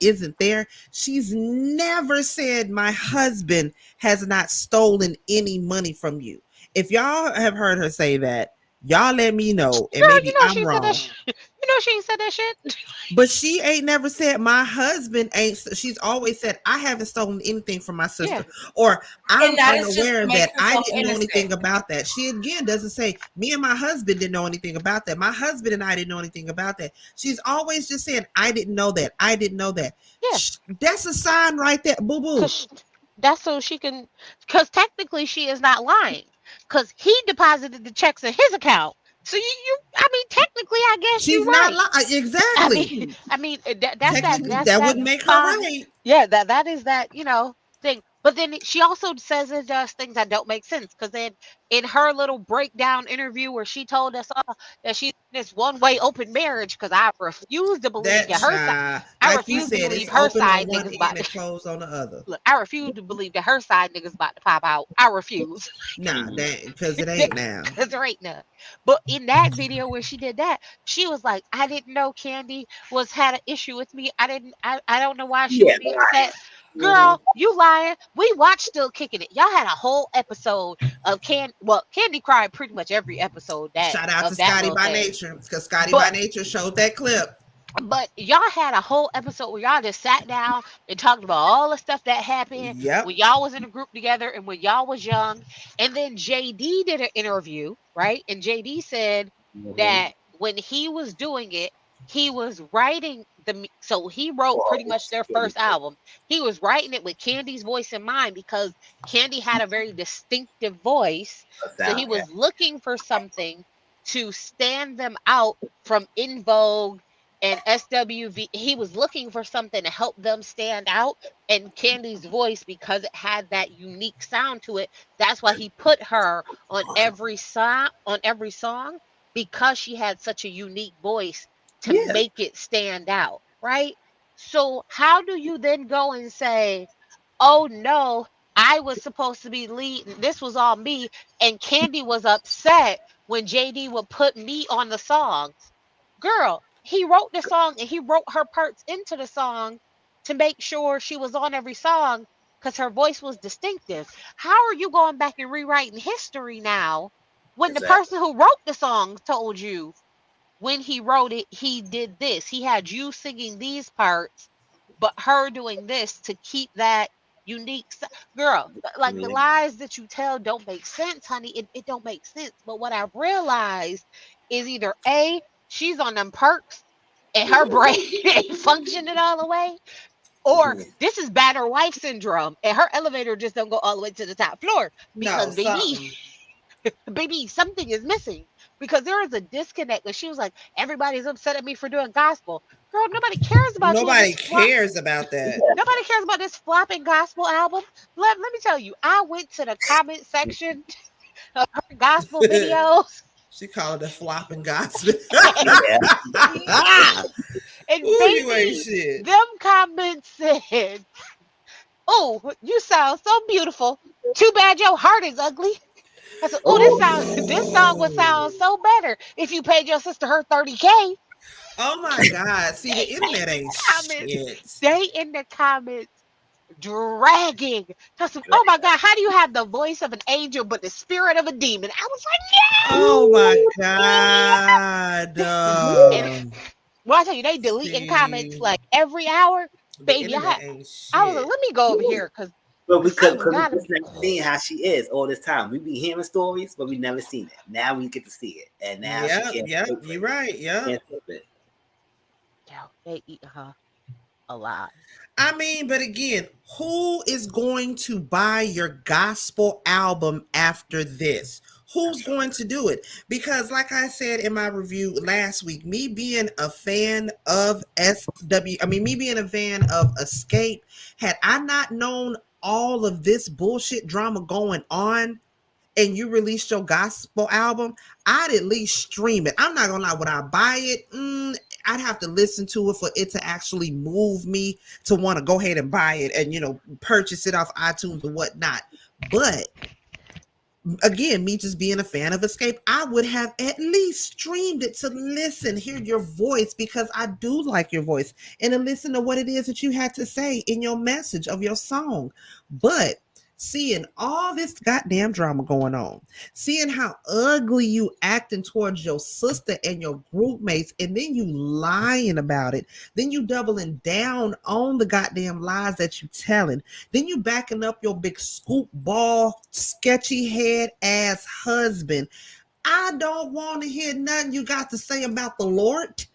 S1: isn't there. She's never said my husband has not stolen any money from you. If y'all have heard her say that, y'all let me know, and
S3: Girl,
S1: maybe I'm
S3: she said
S1: wrong.
S3: she ain't said that shit.
S1: But she ain't never said my husband ain't. She's always said I haven't stolen anything from my sister, or I'm
S2: And that is just
S1: unaware
S2: to make
S1: that I
S2: herself
S1: didn't know anything
S2: innocent.
S1: about that. She again doesn't say me and my husband didn't know anything about that. My husband and I didn't know anything about that. She's always just saying I didn't know that. I didn't know that.
S3: Yeah.
S1: That's a sign right there. Boo boo.
S3: That's so she can, because technically she is not lying, because he deposited the checks in his account. So I mean, technically, I guess
S1: She's
S3: you're
S1: not
S3: right.
S1: lying. Exactly.
S3: I mean, that's
S1: Technically,
S3: that's
S1: that
S3: that
S1: wouldn't make her
S3: fine.
S1: right.
S3: Yeah, that is that thing. But then she also says it does things that don't make sense. Because then in her little breakdown interview where she told us all that she's in this one-way open marriage, because I refuse to believe that her side. I
S1: Like you
S3: refuse to
S1: said, it's
S3: believe her
S1: open on
S3: side
S1: one
S3: niggas
S1: end
S3: about
S1: and closed on the other.
S3: look, I refuse to believe that her side niggas about to pop out. I refuse.
S1: Nah, that because it ain't now.
S3: Because there ain't none. But in that video where she did that, she was like, "I didn't know Candy had an issue with me. I don't know why she would be upset." Girl, you lying. We watched Still Kicking It. Y'all had a whole episode of Candy cried pretty much every episode
S1: Shout out to
S3: that
S1: Scotty
S3: little
S1: by
S3: thing.
S1: Nature, because Scotty by
S3: But
S1: Nature showed that clip.
S3: But y'all had a whole episode where y'all just sat down and talked about all the stuff that happened
S1: Yep.
S3: when y'all was in a group together and when y'all was young. And then JD did an interview, right? And JD said that when he was doing it, he was writing so he wrote pretty much their first album. He was writing it with Candy's voice in mind because Candy had a very distinctive voice. So he was looking for something to stand them out from In Vogue and SWV. He was looking for something to help them stand out. And Candy's voice, because it had that unique sound to it, that's why he put her on every song, because she had such a unique voice to make it stand out, right? So how do you then go and say, "Oh no, I was supposed to be leading. This was all me," and Candy was upset when JD would put me on the songs? Girl, he wrote the song and he wrote her parts into the song to make sure she was on every song because her voice was distinctive. How are you going back and rewriting history now when the
S5: Exactly.
S3: person who wrote the song told you when he wrote it, he did this? He had you singing these parts, but her doing this to keep that unique. Girl, like the
S5: Yeah.
S3: lies that you tell don't make sense, honey. It don't make sense. But what I realized is either A, she's on them perks and her brain ain't functioning all the way, or this is battered wife syndrome and her elevator just don't go all the way to the top floor
S1: No,
S3: because baby,
S1: something.
S3: baby, something is missing because there is a disconnect. And she was like, everybody's upset at me for doing gospel. Girl, nobody cares about you in
S1: Nobody
S3: this flop.
S1: cares about that.
S3: Nobody cares about this flopping gospel album. Let me tell you, I went to the comment section of her gospel videos.
S1: She called it flopping gospel.
S5: Yeah.
S3: And
S1: Ooh, you ain't
S3: baby,
S1: shit.
S3: them comments said, "Oh, you sound so beautiful. Too bad your heart is ugly." I said, "Oh, this song would sound so better if you paid your sister her 30K."
S1: Oh my God. See, the internet ain't
S3: Comments,
S1: shit.
S3: they in the comments dragging. Oh my God, how do you have the voice of an angel but the spirit of a demon? I was like,
S1: Oh my
S3: yes.
S1: God.
S3: And, well, I tell you, they deleting comments
S1: See,
S3: like every hour.
S1: the
S3: Baby,
S1: internet ain't
S3: I was like,
S1: shit.
S3: let me go over here because
S5: But because
S3: something's got to
S5: we
S3: be.
S5: just never seen how she is all this time. We be hearing stories, but we never seen it. Now we get to see it, and now she can't.
S1: Yep, you're right. Yep.
S5: Can't help it.
S3: Yeah, they eat her a lot.
S1: I mean, but again, who is going to buy your gospel album after this? Who's going to do it? Because, like I said in my review last week, me being a fan of me being a fan of Escape, had I not known all of this bullshit drama going on, and you released your gospel album, I'd at least stream it. I'm not gonna lie, would I buy it? I'd have to listen to it for it to actually move me to want to go ahead and buy it and purchase it off iTunes or whatnot. But again, me just being a fan of Escape, I would have at least streamed it to hear your voice, because I do like your voice, and to listen to what it is that you had to say in your message of your song. But seeing all this goddamn drama going on, seeing how ugly you acting towards your sister and your group mates, and then you lying about it, then you doubling down on the goddamn lies that you telling, then you backing up your big scoop ball, sketchy head ass husband. I don't want to hear nothing you got to say about the Lord.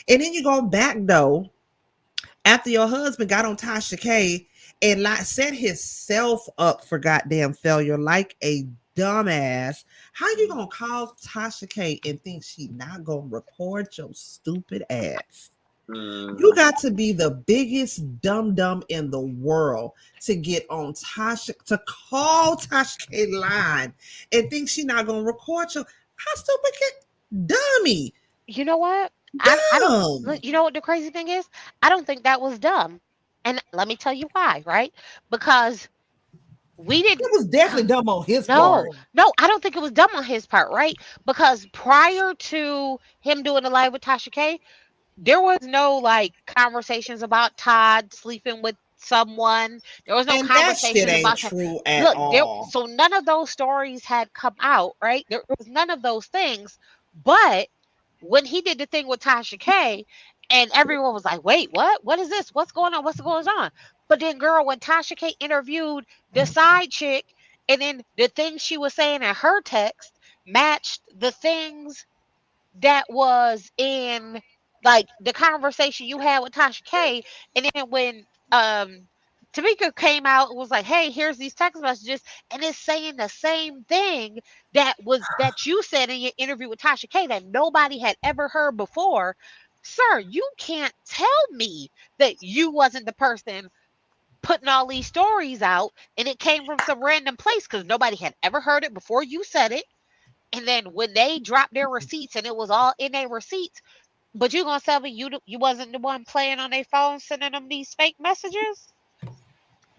S1: And then you go back though, after your husband got on Tasha K and set himself up for goddamn failure like a dumbass. How you gonna call Tasha K and think she not gonna record your stupid ass? You got to be the biggest dum-dum in the world to get on to call Tasha K line and think she not gonna record you. How stupid dummy.
S3: You know what? I
S1: Dumb.
S3: don't. You know what the crazy thing is? I don't think that was dumb, and let me tell you why. Right? Because we didn't.
S1: It was definitely dumb on his
S3: No,
S1: part.
S3: no, I don't think it was dumb on his part, right? Because prior to him doing the live with Tasha K, there was no like conversations about Todd sleeping with someone. There was no
S1: And that shit
S3: conversations
S1: ain't
S3: about
S1: true at
S3: look there.
S1: all.
S3: So none of those stories had come out, right? There was none of those things. But when he did the thing with Tasha K, and everyone was like, "Wait, what? What is this? What's going on? What's going on?" But then, girl, when Tasha K interviewed the side chick, and then the things she was saying in her text matched the things that was in like the conversation you had with Tasha K. And then when Tamika came out and was like, "Hey, here's these text messages," and it's saying the same thing that you said in your interview with Tasha K that nobody had ever heard before. Sir, you can't tell me that you wasn't the person putting all these stories out and it came from some random place because nobody had ever heard it before you said it. And then when they dropped their receipts and it was all in their receipts, but you gonna tell me you wasn't the one playing on their phone sending them these fake messages?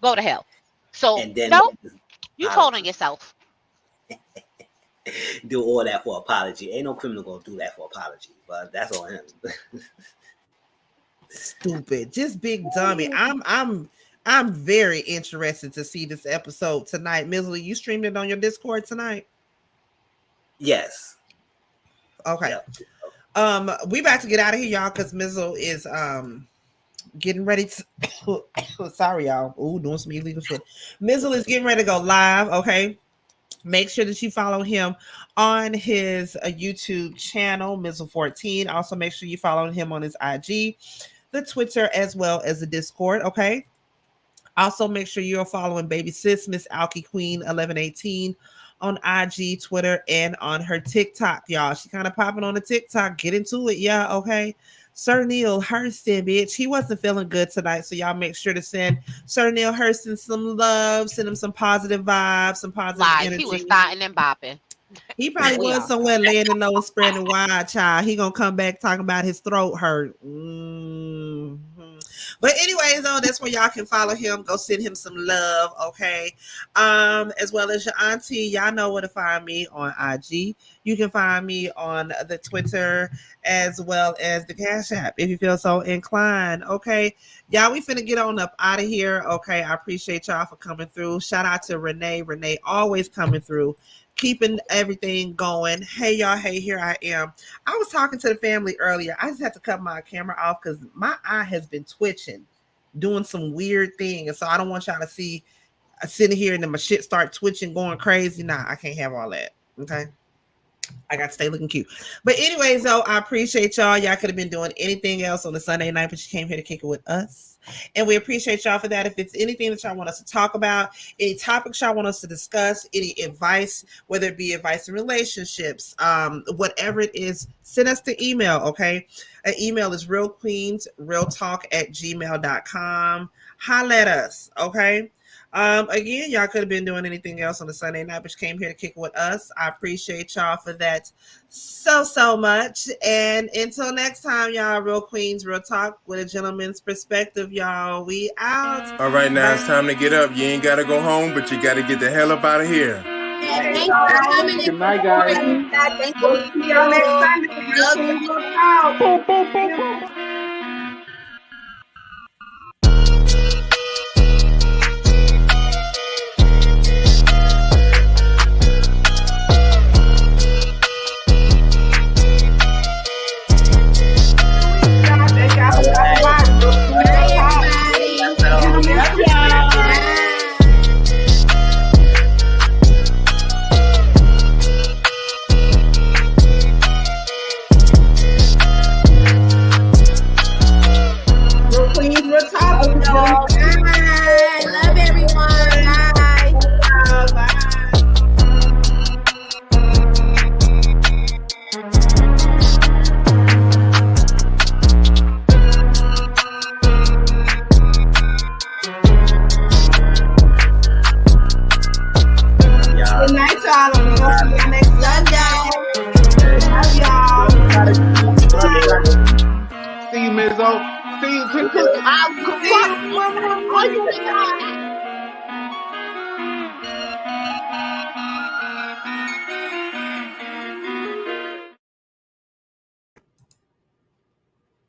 S3: Go to hell. So
S5: And then
S3: no, you told on yourself.
S5: do all that for apology. Ain't no criminal gonna do that for apology, but that's on him.
S1: Stupid, just big dummy. I'm very interested to see this episode tonight. Mizzle, you streamed it on your Discord tonight?
S5: Yes.
S1: Okay.
S5: Yep.
S1: We about to get out of here, y'all, because Mizzle is getting ready to sorry, y'all. Ooh, doing some illegal shit. Mizzle is getting ready to go live. Okay. Make sure that you follow him on his YouTube channel, Mizzle14. Also, make sure you follow him on his IG, the Twitter, as well as the Discord. Okay. Also, make sure you're following baby sis, Miss Alki Queen 1118 on IG, Twitter, and on her TikTok, y'all. She kind of popping on the TikTok. Get into it, yeah, okay? Sir Neale Hurston, bitch. He wasn't feeling good tonight, so y'all make sure to send Sir Neale Hurston some love, send him some positive vibes, some positive energy.
S3: He was starting and bopping.
S1: He probably was somewhere laying the nose, spreading wide, child. He gonna come back talking about his throat hurt. But anyways, though, that's where y'all can follow him. Go send him some love, okay? As well as your auntie, y'all know where to find me on IG. You can find me on the Twitter as well as the Cash App if you feel so inclined, okay? Y'all, we finna get on up out of here, okay? I appreciate y'all for coming through. Shout out to Renee. Renee always coming through, keeping everything going. Hey, y'all. Hey, here I am. I was talking to the family earlier. I just had to cut my camera off because my eye has been twitching, doing some weird thing. And so I don't want y'all to see sitting here and then my shit start twitching, going crazy. Nah, I can't have all that. Okay. I got to stay looking cute. But anyways, though, I appreciate y'all. Y'all could have been doing anything else on the Sunday night, but you came here to kick it with us. And we appreciate y'all for that. If it's anything that y'all want us to talk about, any topics y'all want us to discuss, any advice, whether it be advice in relationships, whatever it is, send us the email, okay? An email is realqueensrealtalk@gmail.com. Holla at us, okay? Again, y'all could have been doing anything else on the Sunday night, but you came here to kick it with us. I appreciate y'all for that so much. And until next time, y'all, Real Queens, Real Talk with a gentleman's perspective, y'all. We out.
S11: All right, now it's time to get up. You ain't got to go home, but you got to get the hell up out of here.
S12: Thanks for coming. Good night, guys. Thank you. See y'all next time.
S13: See you, Mizzle. See you.